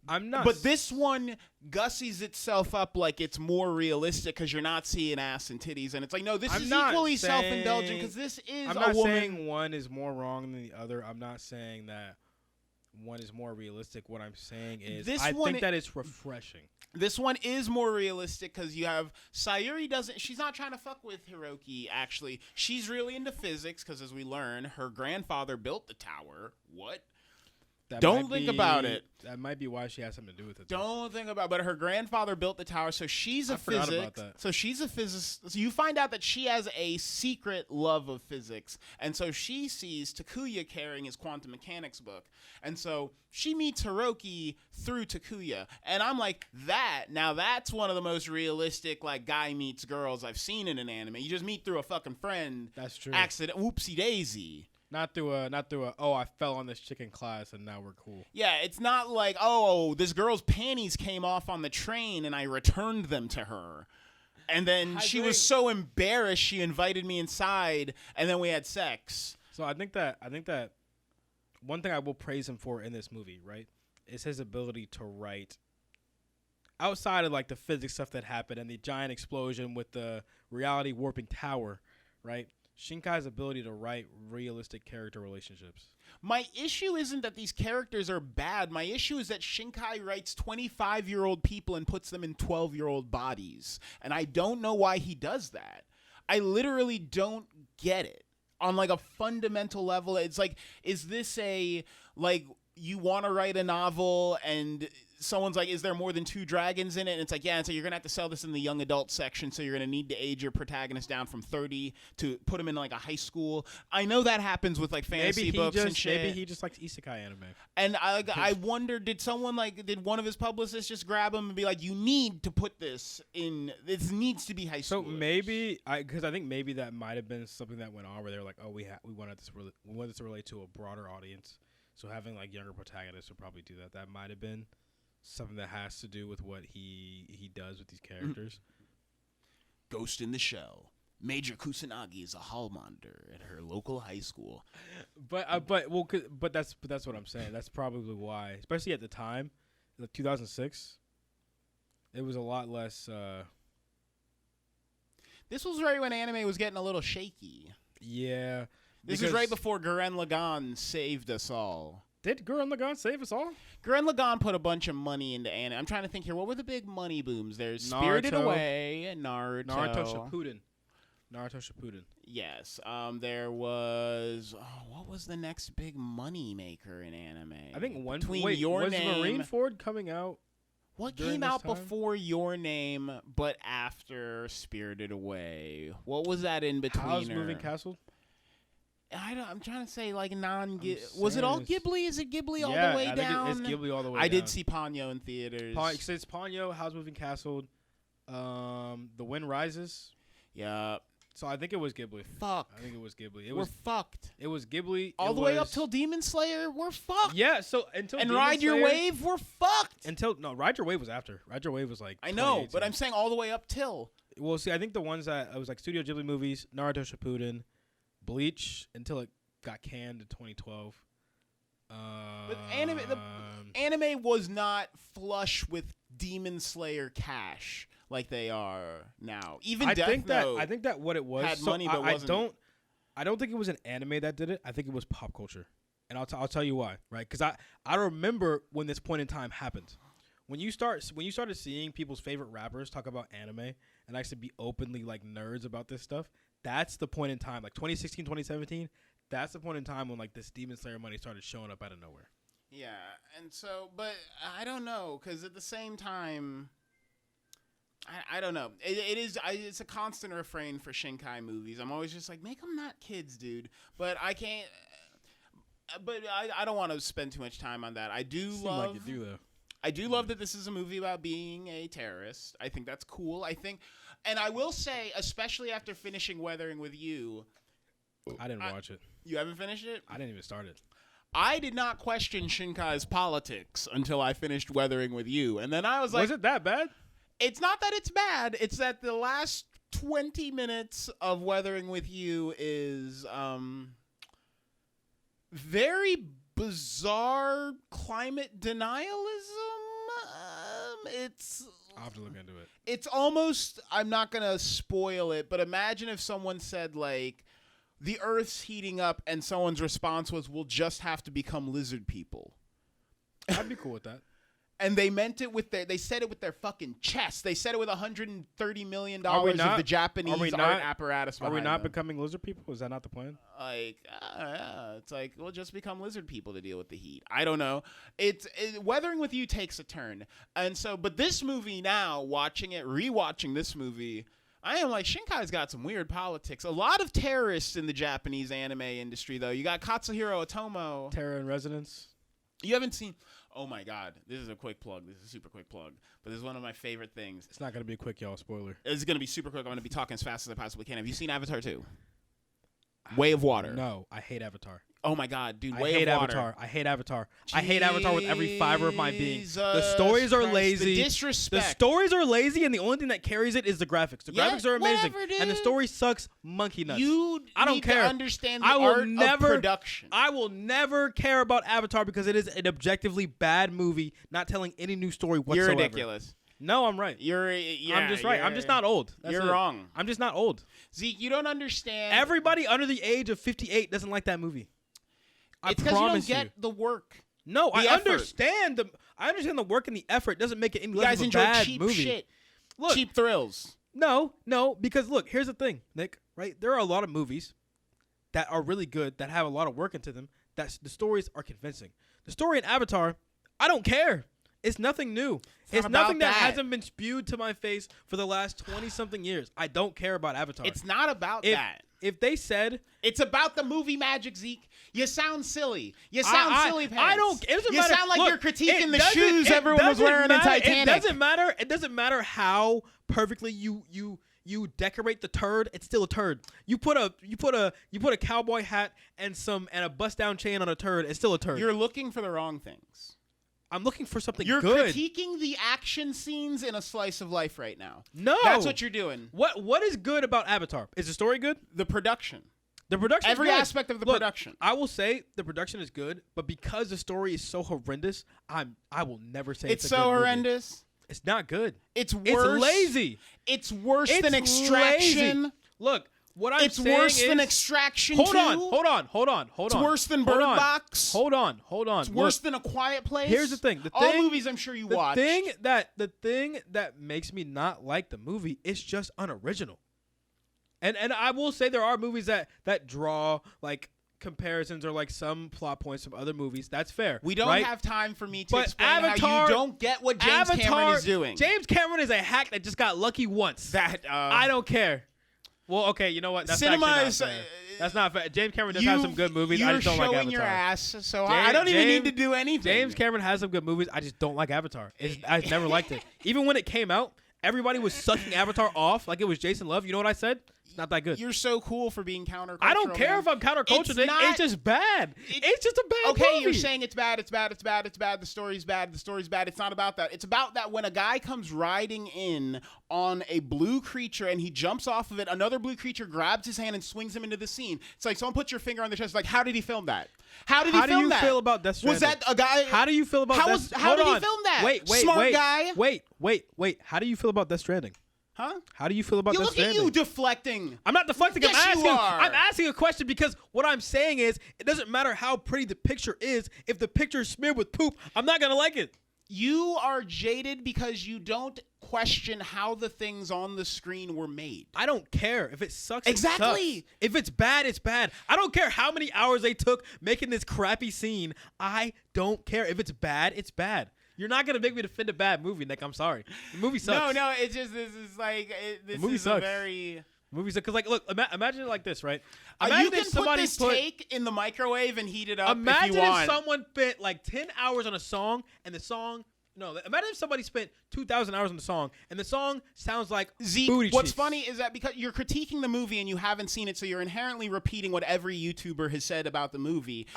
I'm not. But this one gussies itself up like it's more realistic because you're not seeing ass and titties, and it's like, no, this is equally self-indulgent because this is I'm not saying one is more wrong than the other. I'm not saying that one is more realistic. What I'm saying is I think that it's refreshing. This one is more realistic because you have Sayuri she's not trying to fuck with Hiroki, actually. She's really into physics because, as we learn, her grandfather built the tower. What? Don't think about it. That might be why she has something to do with it. Don't think about it. But her grandfather built the tower, so she's a physicist. About that. So she's a physicist. So you find out that she has a secret love of physics. And so she sees Takuya carrying his quantum mechanics book. And so she meets Hiroki through Takuya. And I'm like, that's one of the most realistic, like, guy meets girls I've seen in an anime. You just meet through a fucking friend. That's true. Accident. Whoopsie daisy. Not through a, oh, I fell on this chick in class and now we're cool. Yeah, it's not like, oh, this girl's panties came off on the train and I returned them to her. And then she was so embarrassed she invited me inside and then we had sex. So I think that one thing I will praise him for in this movie, right, is his ability to write outside of, like, the physics stuff that happened and the giant explosion with the reality warping tower, right? Shinkai's ability to write realistic character relationships. My issue isn't that these characters are bad. My issue is that Shinkai writes 25-year-old people and puts them in 12-year-old bodies. And I don't know why he does that. I literally don't get it. On, like, a fundamental level, it's like, is this like, you want to write a novel and someone's like, is there more than 2 dragons in it? And it's like, yeah, and so you're going to have to sell this in the young adult section, so you're going to need to age your protagonist down from 30 to put him in, like, a high school. I know that happens with, like, fantasy books and shit. Maybe he just likes isekai anime. And I wonder, did one of his publicists just grab him and be like, you need to put this needs to be high school. So maybe, because I think maybe that might have been something that went on where they're like, oh, we wanted this to relate to a broader audience. So having, like, younger protagonists would probably do that. That might have been something that has to do with what he does with these characters. Ghost in the Shell. Major Kusanagi is a hall monitor at her local high school. But that's what I'm saying. That's probably why, especially at the time, like 2006, it was a lot less. This was right when anime was getting a little shaky. Yeah. This is right before Gurren Lagann saved us all. Did Gurren Lagann save us all? Gurren Lagann put a bunch of money into anime. I'm trying to think here. What were the big money booms? There's Spirited Away, Naruto. Naruto Shippuden. Yes. There was... what was the next big money maker in anime? I think one... Between wait, Your was Name... Marineford coming out? What came out before Your Name, but after Spirited Away? What was that in between? How's Moving Castle? I'm trying to say like was it all Ghibli? Is it Ghibli all the way I down? think it's Ghibli all the way down. I did see Ponyo in theaters. It's Ponyo, Howl's Moving Castle, The Wind Rises. Yeah. So I think it was Ghibli. Fuck. I think it was Ghibli. We're fucked. It was Ghibli. All the way up till Demon Slayer, we're fucked. Yeah, so until and Demon Ride Slayer, Your Wave, we're fucked. Ride Your Wave was after. Ride Your Wave was like I know, but I'm saying all the way up till. Well, see, I think the ones that it was like Studio Ghibli movies, Naruto Shippuden, Bleach until it got canned in 2012. But anime was not flush with Demon Slayer cash like they are now. Even I Death think Note that what it was had so money, but wasn't. I don't think it was an anime that did it. I think it was pop culture, and I'll tell you why. Right? Because I remember when this point in time happened. When you started seeing people's favorite rappers talk about anime and actually be openly like nerds about this stuff, that's the point in time. Like 2016, 2017, that's the point in time when like this Demon Slayer money started showing up out of nowhere. Yeah, and so, but I don't know, because at the same time, I don't know. It's a constant refrain for Shinkai movies. I'm always just like, make them not kids, dude. But I can't. But I don't want to spend too much time on that. I do love. Like you do though. I do love that this is a movie about being a terrorist. I think that's cool. And I will say, especially after finishing Weathering with You. I didn't watch it. You haven't finished it? I didn't even start it. I did not question Shinkai's politics until I finished Weathering with You. And then I was like... Was it that bad? It's not that it's bad. It's that the last 20 minutes of Weathering with You is very bizarre climate denialism. I'll have to look into it. It's almost... I'm not going to spoil it, but imagine if someone said, like... The Earth's heating up, and someone's response was, "We'll just have to become lizard people." I'd be cool with that. And they meant it with they said it with their fucking chest. They said it with $130 million of the Japanese art apparatus behind Are we not them. Becoming lizard people? Is that not the plan? Like, yeah, it's like, we'll just become lizard people to deal with the heat. I don't know. Weathering with You takes a turn. And so, but this movie now, rewatching this movie, I am like, Shinkai's got some weird politics. A lot of terrorists in the Japanese anime industry, though. You got Katsuhiro Otomo. Terror in Residence. You haven't seen... Oh, my God. This is a quick plug. This is a super quick plug. But this is one of my favorite things. It's not going to be quick, y'all. Spoiler. It's going to be super quick. I'm going to be talking as fast as I possibly can. Have you seen Avatar 2? Way of Water. No, I hate Avatar. Oh, my God, dude. I hate Avatar. I hate Avatar with every fiber of my being. The stories are lazy. The disrespect. The stories are lazy, and the only thing that carries it is the graphics. The graphics are amazing, whatever, dude. and the story sucks monkey nuts. I don't care. To understand the art of production. I will never care about Avatar because it is an objectively bad movie, not telling any new story whatsoever. You're ridiculous. No, I'm right. I'm just right. I'm just not old. You're wrong. I'm just not old. Zeke, you don't understand. Everybody under the age of 58 doesn't like that movie. It's because you don't get the work. No, I understand the work and the effort. Doesn't make it any less of a bad cheap movie. Shit. Look, cheap thrills. No, because look, here's the thing, Nick. Right, there are a lot of movies that are really good that have a lot of work into them. That the stories are convincing. The story in Avatar, I don't care. It's nothing new. It's nothing that hasn't been spewed to my face for the last 20-something years. I don't care about Avatar. It's not about that. If they said... It's about the movie magic, Zeke. You sound silly. You sound silly pants. I don't... It doesn't matter. You sound like Look, you're critiquing the shoes everyone was wearing in Titanic. It doesn't matter how perfectly you decorate the turd. It's still a turd. You put a cowboy hat and a bust down chain on a turd. It's still a turd. You're looking for the wrong things. I'm looking for something good. You're critiquing the action scenes in a slice of life right now. No. That's what you're doing. What is good about Avatar? Is the story good? The production. The production Every is good. aspect of the Look, production. I will say the production is good, but because the story is so horrendous, I will never say it's a so good horrendous. Movie. It's not good. It's worse. It's lazy. It's worse than Extraction. Lazy. Look, what I'm saying is... It's worse than Extraction 2. Hold on. It's worse than Bird Box. Hold on. It's worse than A Quiet Place. Here's the thing. All movies I'm sure you watch. The thing that makes me not like the movie is just unoriginal. And I will say there are movies that draw like comparisons or like some plot points from other movies. That's fair. We don't have time for me to explain Avatar, how you don't get what James Cameron is doing. James Cameron is a hack that just got lucky once. I don't care. Well, okay, you know what? That's cinema is That's not fair. James Cameron does have some good movies. I just don't like Avatar. You're showing your ass, so I don't even need to do anything. James Cameron has some good movies. I just don't like Avatar. I never liked it. Even when it came out, everybody was sucking Avatar off like it was Jason Love. You know what I said? It's not that good. You're so cool for being countercultural. I don't care if I'm countercultural. It's just bad. It's just a bad movie. Okay, you're saying it's bad. The story's bad. It's not about that. It's about that when a guy comes riding in on a blue creature and he jumps off of it, another blue creature grabs his hand and swings him into the scene. It's like someone puts your finger on the chest. Like, how did he film that? How did he film that? How do you feel about Death Stranding? Was that a guy? How do you feel about Death Stranding? How did he film that? Wait. Smart guy. Wait. How do you feel about Death Stranding? Huh? How do you feel about Death Stranding? Look at you deflecting. I'm not deflecting. Yes, I'm asking a question because what I'm saying is it doesn't matter how pretty the picture is. If the picture is smeared with poop, I'm not going to like it. You are jaded because you don't question how the things on the screen were made. I don't care. If it sucks, exactly. It sucks. If it's bad, it's bad. I don't care how many hours they took making this crappy scene. I don't care. If it's bad, it's bad. You're not going to make me defend a bad movie, Nick. I'm sorry. The movie sucks. No, it's just, this is like, this movie is sucks. a very... Movies, because like, look, imagine it like this, right? You can put this take in the microwave and heat it up imagine if you want. if someone spent like 10 hours on a song, and the song... No, imagine if somebody spent 2,000 hours on the song, and the song sounds like Zeke, booty what's cheeks. funny is that because you're critiquing the movie and you haven't seen it, so you're inherently repeating what every YouTuber has said about the movie.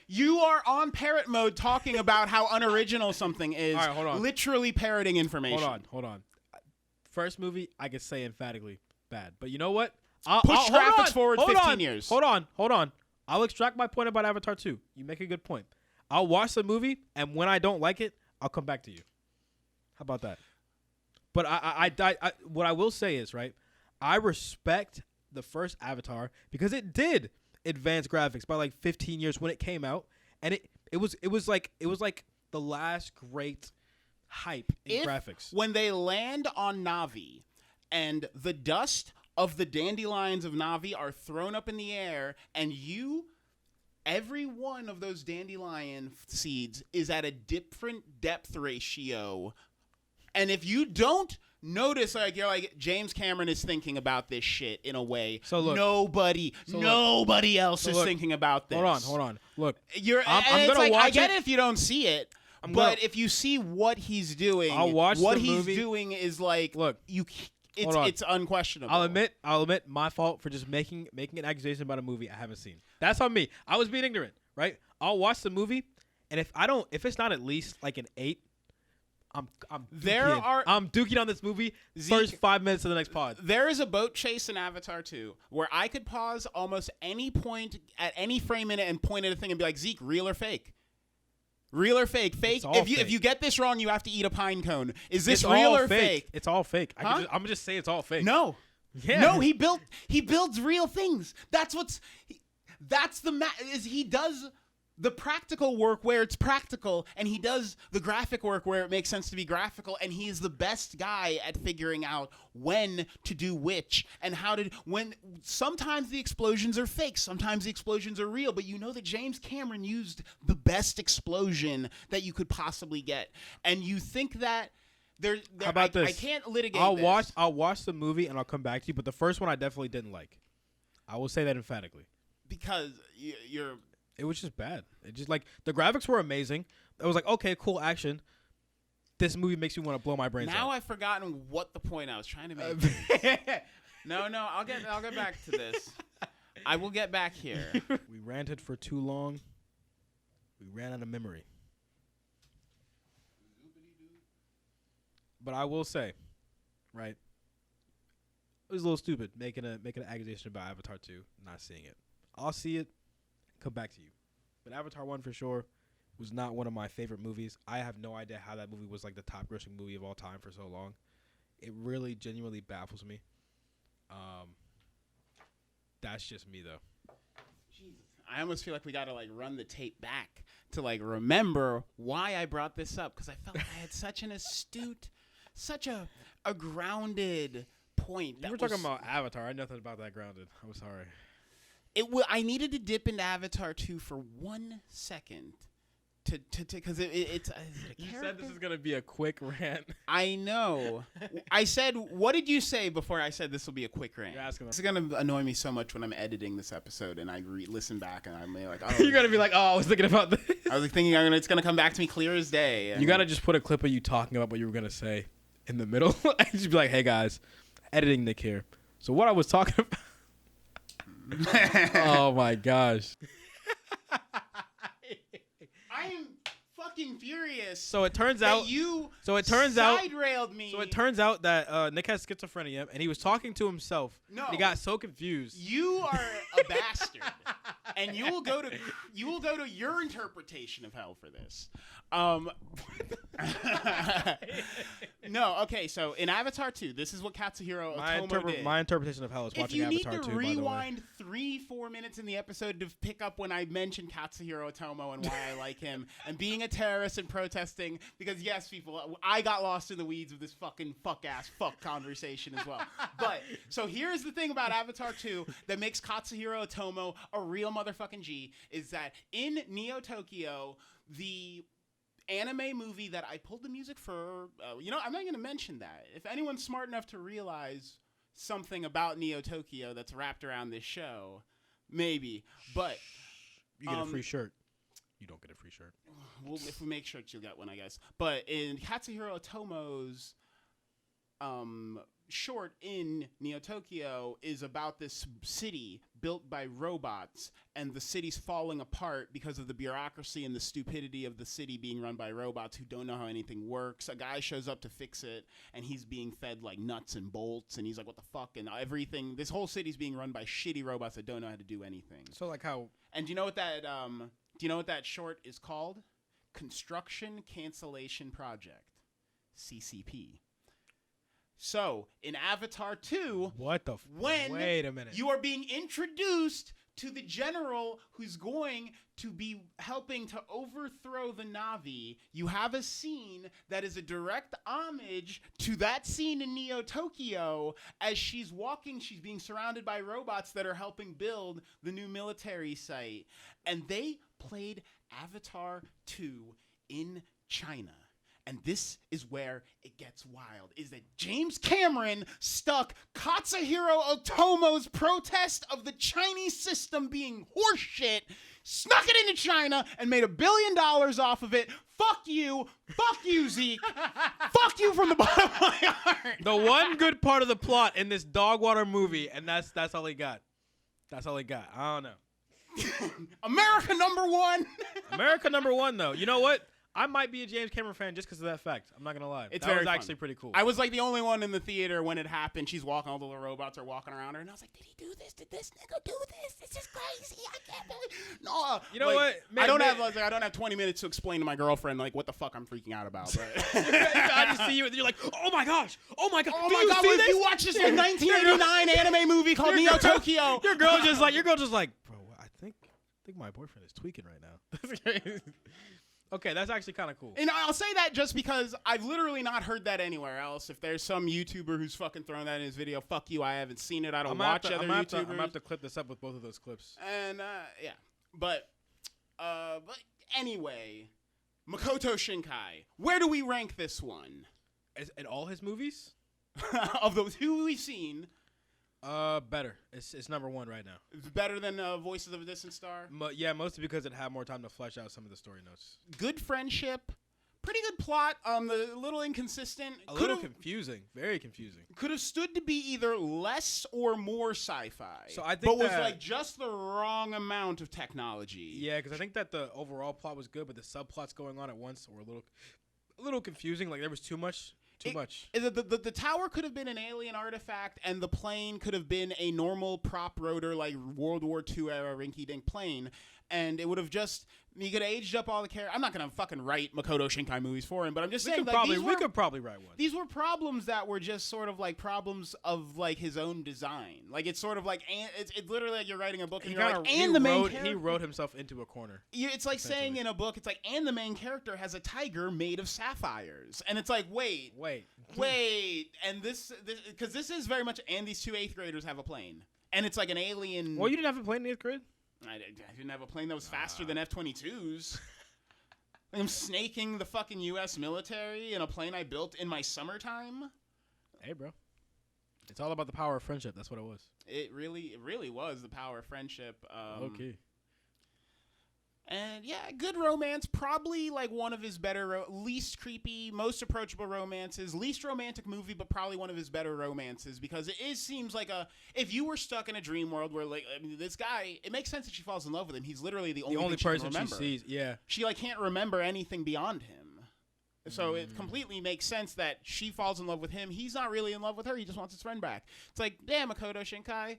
You are on parrot mode talking about how unoriginal something is. All right, hold on. Literally parroting information. Hold on. First movie, I could say emphatically bad, but you know what? Push graphics forward 15 years. Hold on. I'll extract my point about Avatar 2. You make a good point. I'll watch the movie, and when I don't like it, I'll come back to you. How about that? But I what I will say is, right, I respect the first Avatar because it did advance graphics by like 15 years when it came out, and it was like the last great hype in graphics. When they land on Na'vi and the dust of the dandelions of Na'vi are thrown up in the air, and every one of those dandelion seeds is at a different depth ratio. And if you don't notice, like, you're like, James Cameron is thinking about this shit in a way. So look, nobody else is thinking about this. Hold on. Look, I'm gonna watch it. I get it if you don't see it, but if you see what he's doing, I'll watch what the he's movie. doing is like, look, it's unquestionable. I'll admit my fault for just making an accusation about a movie I haven't seen. That's on me. I was being ignorant, right? I'll watch the movie, and if it's not at least like an 8, I'm dooking on this movie first 5 minutes of the next pod. There is a boat chase in Avatar 2 where I could pause almost any point at any frame in it and point at a thing and be like, Zeke, real or fake? Real or fake? Fake. If you get this wrong, you have to eat a pine cone. Is this real or fake? It's all fake. Huh? I'm gonna just say it's all fake. No. Yeah. No, he builds real things. He does the practical work where it's practical, and he does the graphic work where it makes sense to be graphical, and he is the best guy at figuring out when to do which and when sometimes the explosions are fake, sometimes the explosions are real, but you know that James Cameron used the best explosion that you could possibly get, and you think that how about this? I can't litigate I'll watch the movie and I'll come back to you, but the first one I definitely didn't like. I will say that emphatically. Because it was just bad. It just like the graphics were amazing. It was like, okay, cool action. This movie makes me want to blow my brains out. Now I've forgotten what the point I was trying to make. No, I'll get back to this. I will get back here. We ranted for too long. We ran out of memory. But I will say, right, it was a little stupid making an accusation about Avatar 2, not seeing it. I'll see it, come back to you. But Avatar 1 for sure was not one of my favorite movies. I have no idea how that movie was like the top grossing movie of all time for so long. It really genuinely baffles me. That's just me though. Jesus. I almost feel like we got to like run the tape back to like remember why I brought this up, because I felt like I had such an astute, such a grounded point. You were talking about Avatar. I know nothing about that grounded. I'm sorry. I needed to dip into Avatar 2 for 1 second because it's a You character? said this is gonna be a quick rant. I know. I said, what did you say before I said this will be a quick rant? You're asking This is gonna annoy me so much when I'm editing this episode and I listen back and I'm like, oh, You're gonna be like, oh, I was thinking about this. I was thinking it's gonna come back to me clear as day. You gotta just put a clip of you talking about what you were gonna say in the middle, and just be like, hey guys, editing Nick here. So what I was talking about. Oh my gosh. I am fucking furious. So it turns that out you side railed me. So it turns out that Nick has schizophrenia, and he was talking to himself. No, and he got so confused. You are a bastard, and you will go to your interpretation of hell for this. No, okay. So in Avatar 2, this is what Katsuhiro Otomo did. My interpretation of hell is watching Avatar 2. If you need to rewind 3-4 minutes in the episode to pick up when I mentioned Katsuhiro Otomo and why I like him, and being a terrorist and protesting, because yes, people, I got lost in the weeds of this fucking fuck conversation as well. But so here's the thing about Avatar 2 that makes Katsuhiro Otomo a real motherfucking G, is that in Neo Tokyo, the anime movie that I pulled the music for, I'm not going to mention that. If anyone's smart enough to realize something about Neo Tokyo that's wrapped around this show, maybe. But you get a free shirt. You don't get a free shirt. Well, if we make shirts, you'll get one, I guess. But in Katsuhiro Otomo's short in Neo Tokyo is about this city built by robots, and the city's falling apart because of the bureaucracy and the stupidity of the city being run by robots who don't know how anything works. A guy shows up to fix it, and he's being fed like nuts and bolts, and he's like, what the fuck? And everything, this whole city's being run by shitty robots that don't know how to do anything. So like how... And do you know what that short is called? Construction Cancellation Project, CCP. So, in Avatar 2, wait a minute. You are being introduced to the general who's going to be helping to overthrow the Na'vi, you have a scene that is a direct homage to that scene in Neo Tokyo. As she's walking, she's being surrounded by robots that are helping build the new military site. And they played Avatar 2 in China. And this is where it gets wild, is that James Cameron stuck Katsuhiro Otomo's protest of the Chinese system being horseshit, snuck it into China, and made $1 billion off of it. Fuck you, Zeke. Fuck you from the bottom of my heart. The one good part of the plot in this Dogwater movie, and that's all he got. That's all he got. I don't know. America #1. America #1, though. You know what? I might be a James Cameron fan just because of that fact. I'm not going to lie. That was actually pretty cool. I was like the only one in the theater when it happened. She's walking, all the little robots are walking around her. And I was like, did he do this? Did this nigga do this? This is crazy. I can't believe. No. You know what? I don't have 20 minutes to explain to my girlfriend like what the fuck I'm freaking out about. But I just see you and you're like, oh my gosh. Oh my god. Oh my god. If you watch this 1989 anime movie called Neo Tokyo. Your girl just like, bro, I think my boyfriend is tweaking right now. Okay, that's actually kind of cool. And I'll say that just because I've literally not heard that anywhere else. If there's some YouTuber who's fucking throwing that in his video, fuck you. I haven't seen it. I don't watch other YouTubers. I'm going to have to clip this up with both of those clips. And, yeah. But anyway, Month-koto Shinkai. Where do we rank this one? In all his movies? Of the two we've seen. Better. It's #1 right now. It's better than Voices of a Distant Star? Yeah, mostly because it had more time to flesh out some of the story notes. Good friendship. Pretty good plot. A little inconsistent. A little confusing. Very confusing. Could have stood to be either less or more sci-fi. So I think but was like just the wrong amount of technology. Yeah, because I think that the overall plot was good, but the subplots going on at once were a little confusing. Like there was too much. The tower could have been an alien artifact, and the plane could have been a normal prop rotor, like World War II era rinky-dink plane, and it would have just... You could have aged up all the characters. I'm not going to fucking write Month-koto Shinkai movies for him, but I'm just saying... We could probably write one. These were problems that were just sort of like problems of like his own design. Like it's sort of like... It's literally like you're writing a book and you're like... And the main character... He wrote himself into a corner. It's like saying in a book, it's like, and the main character has a tiger made of sapphires. And it's like, wait. And this because this is very much... And these two 8th graders have a plane. And it's like an alien... Well, you didn't have a plane in 8th grade? I didn't have a plane that was faster than F-22s. I'm snaking the fucking U.S. military in a plane I built in my summertime. Hey, bro. It's all about the power of friendship. That's what it was. It really was the power of friendship. Okay. And yeah, good romance. Probably like one of his better, least creepy, most approachable romances. Least romantic movie, but probably one of his better romances because seems like if you were stuck in a dream world where like this guy, it makes sense that she falls in love with him. He's literally the only person she sees. Yeah, she like can't remember anything beyond him. So it completely makes sense that she falls in love with him. He's not really in love with her. He just wants his friend back. It's like, damn, Makoto Shinkai,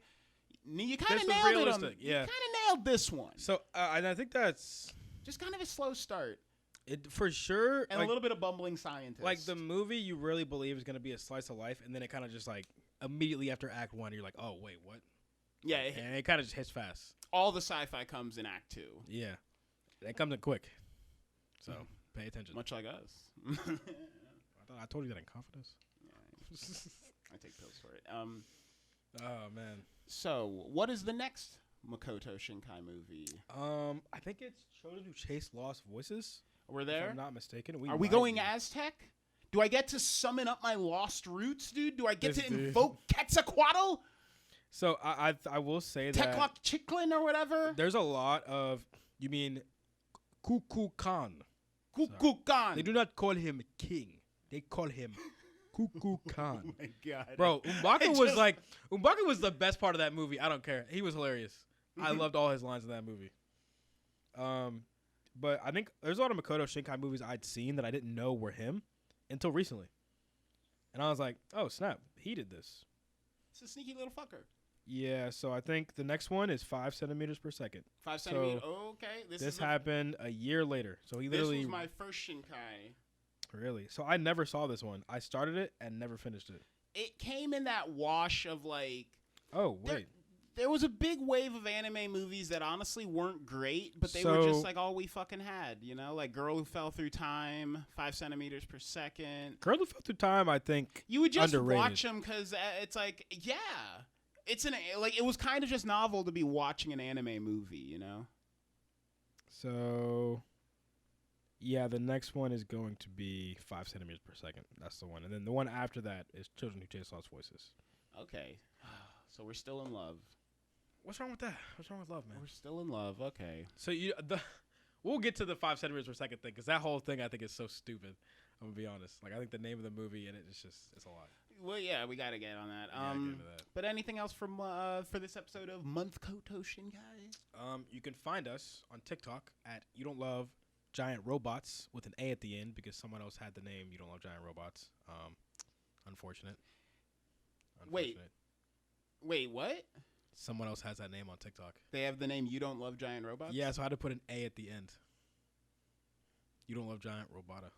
you kind of nailed it. You kind of nailed this one. So, and I think that's just kind of a slow start. It for sure, and like, a little bit of bumbling scientist. Like the movie, you really believe is going to be a slice of life, and then it kind of just like immediately after Act 1, you're like, oh wait, what? Yeah, and it kind of just hits fast. All the sci-fi comes in Act 2. Yeah, that comes in quick. So pay attention. Much like us. I told you that in confidence. Yeah, I take pills for it. Oh man. So, what is the next Makoto Shinkai movie? I think it's Children Who Chase Lost Voices. We're there. If I'm not mistaken. Are we going Aztec? Do I get to summon up my lost roots, dude? Do I get to invoke Quetzalcoatl? So I will say that Teclochiclan or whatever. There's a lot of you mean Kukulkan. Kukulkan. They do not call him king. They call him Kukulkan. Oh my god, bro! M'Baku was the best part of that movie. I don't care. He was hilarious. I loved all his lines in that movie. But I think there's a lot of Makoto Shinkai movies I'd seen that I didn't know were him until recently, and I was like, oh snap, he did this. It's a sneaky little fucker. Yeah, so I think the next one is 5 centimeters per second. 5 centimeters. Okay, this happened a year later. So he literally. This was my first Shinkai. Really? So I never saw this one. I started it and never finished it. It came in that wash of like. Oh wait. There was a big wave of anime movies that honestly weren't great, but they were just like all we fucking had, you know, like Girl Who Fell Through Time, 5 centimeters per second. Girl Who Fell Through Time, I think. You would just underrated. watch them because it's like, yeah. It's it was kind of just novel to be watching an anime movie, you know? So, yeah, the next one is going to be 5 centimeters per second. That's the one. And then the one after that is Children Who Chase Lost Voices. Okay. So we're still in love. What's wrong with that? What's wrong with love, man? We're still in love. Okay. So we'll get to the 5 centimeters per second thing because that whole thing I think is so stupid. I'm going to be honest. Like, I think the name of the movie and it's a lot. Well, yeah, we got to get on that. Get into that. But anything else from for this episode of Month-koto Shinkai? You can find us on TikTok at You Don't Love Giant Robots with an A at the end because someone else had the name You Don't Love Giant Robots. Unfortunate. Wait, what? Someone else has that name on TikTok. They have the name You Don't Love Giant Robots? Yeah, so I had to put an A at the end. You Don't Love Giant Robota.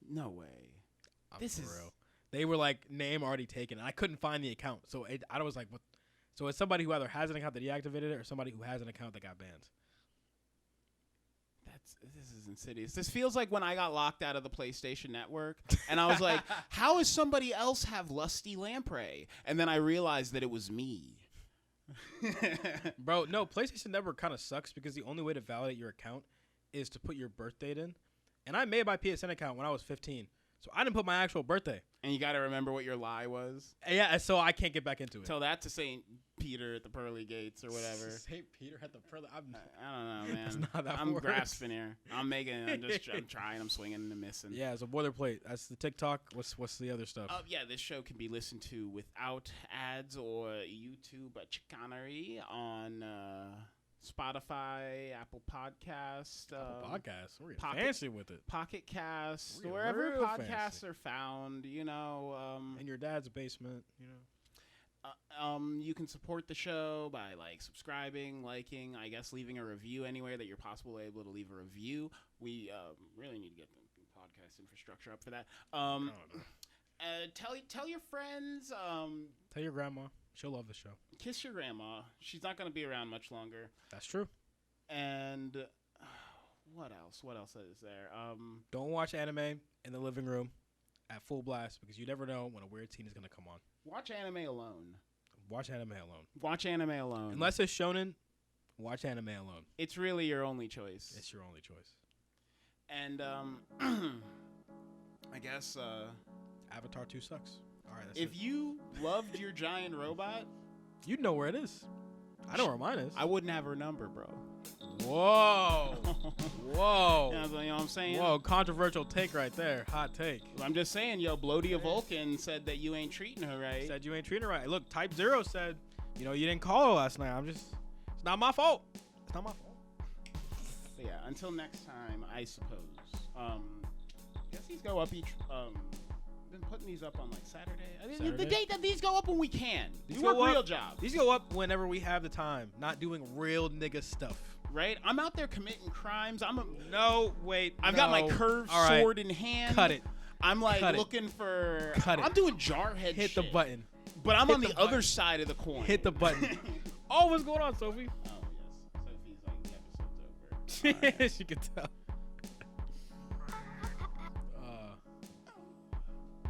No way. This is real. They were like name already taken, and I couldn't find the account. So I was like, what? So it's somebody who either has an account that deactivated it or somebody who has an account that got banned. This is insidious. This feels like when I got locked out of the PlayStation Network, and I was like, how does somebody else have Lusty Lamprey? And then I realized that it was me. Bro, no, PlayStation Network kind of sucks because the only way to validate your account is to put your birth date in. And I made my PSN account when I was 15. So I didn't put my actual birthday. And you got to remember what your lie was. Yeah, so I can't get back into it. Tell that to St. Peter at the pearly gates or whatever. St. Peter at the pearly... I don't know, man. That's not that I'm works. grasping here. I'm trying. I'm swinging and missing. Yeah, so boilerplate. That's the TikTok. What's the other stuff? Yeah, this show can be listened to without ads or YouTube chicanery on... Spotify, Apple Podcast, We're fancy with it. Pocket Cast, wherever podcasts are found, you know. In your dad's basement, you know. You can support the show by like subscribing, liking, I guess leaving a review anywhere that you're possibly able to leave a review. We really need to get the podcast infrastructure up for that. Tell your friends. Tell your grandma. She'll love the show. Kiss your grandma. She's not going to be around much longer. That's true. And what else? What else is there? Don't watch anime in the living room at full blast because you never know when a weird scene is going to come on. Watch anime alone. Watch anime alone. Watch anime alone. Unless it's shonen, watch anime alone. It's really your only choice. It's your only choice. And I guess Avatar 2 sucks. All right, that's if it. you loved your giant robot, You know where it is. I know where mine is. I wouldn't have her number, bro. Whoa. Whoa. You know what I'm saying? Whoa, controversial take right there. Hot take. I'm just saying, yo, Blodia Vulcan said that you ain't treating her right. Said you ain't treating her right. Look, Type Zero said, you didn't call her last night. It's not my fault. It's not my fault. But yeah, until next time, I suppose. Guess these go up each. Been putting these up on like Saturday. I mean, the Saturday? date that these go up when we can. These We work go up- real jobs. These go up whenever we have the time, not doing real nigga stuff. Right? I'm out there committing crimes. No, wait. I've got my curved All right. sword in hand. Cut it. I'm like Cut it. looking for. Cut it. I'm doing jarhead Hit shit. the button. But I'm Hit on the the button. other side of the coin. Hit the button. Oh, what's going on, Sophie? Oh, yes. Sophie's like, the episode's over. All right. She can tell.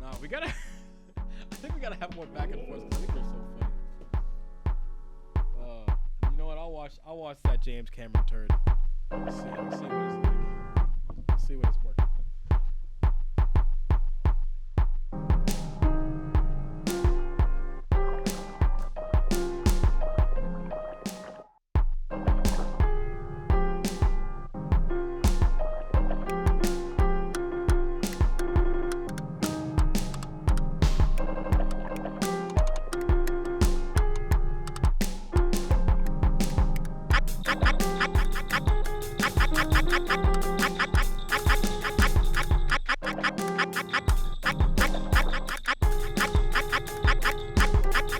No, we gotta. I think we gotta have more back and forth. I think they're so funny. You know what? I'll watch that James Cameron turd. See what it's like. See what it's working.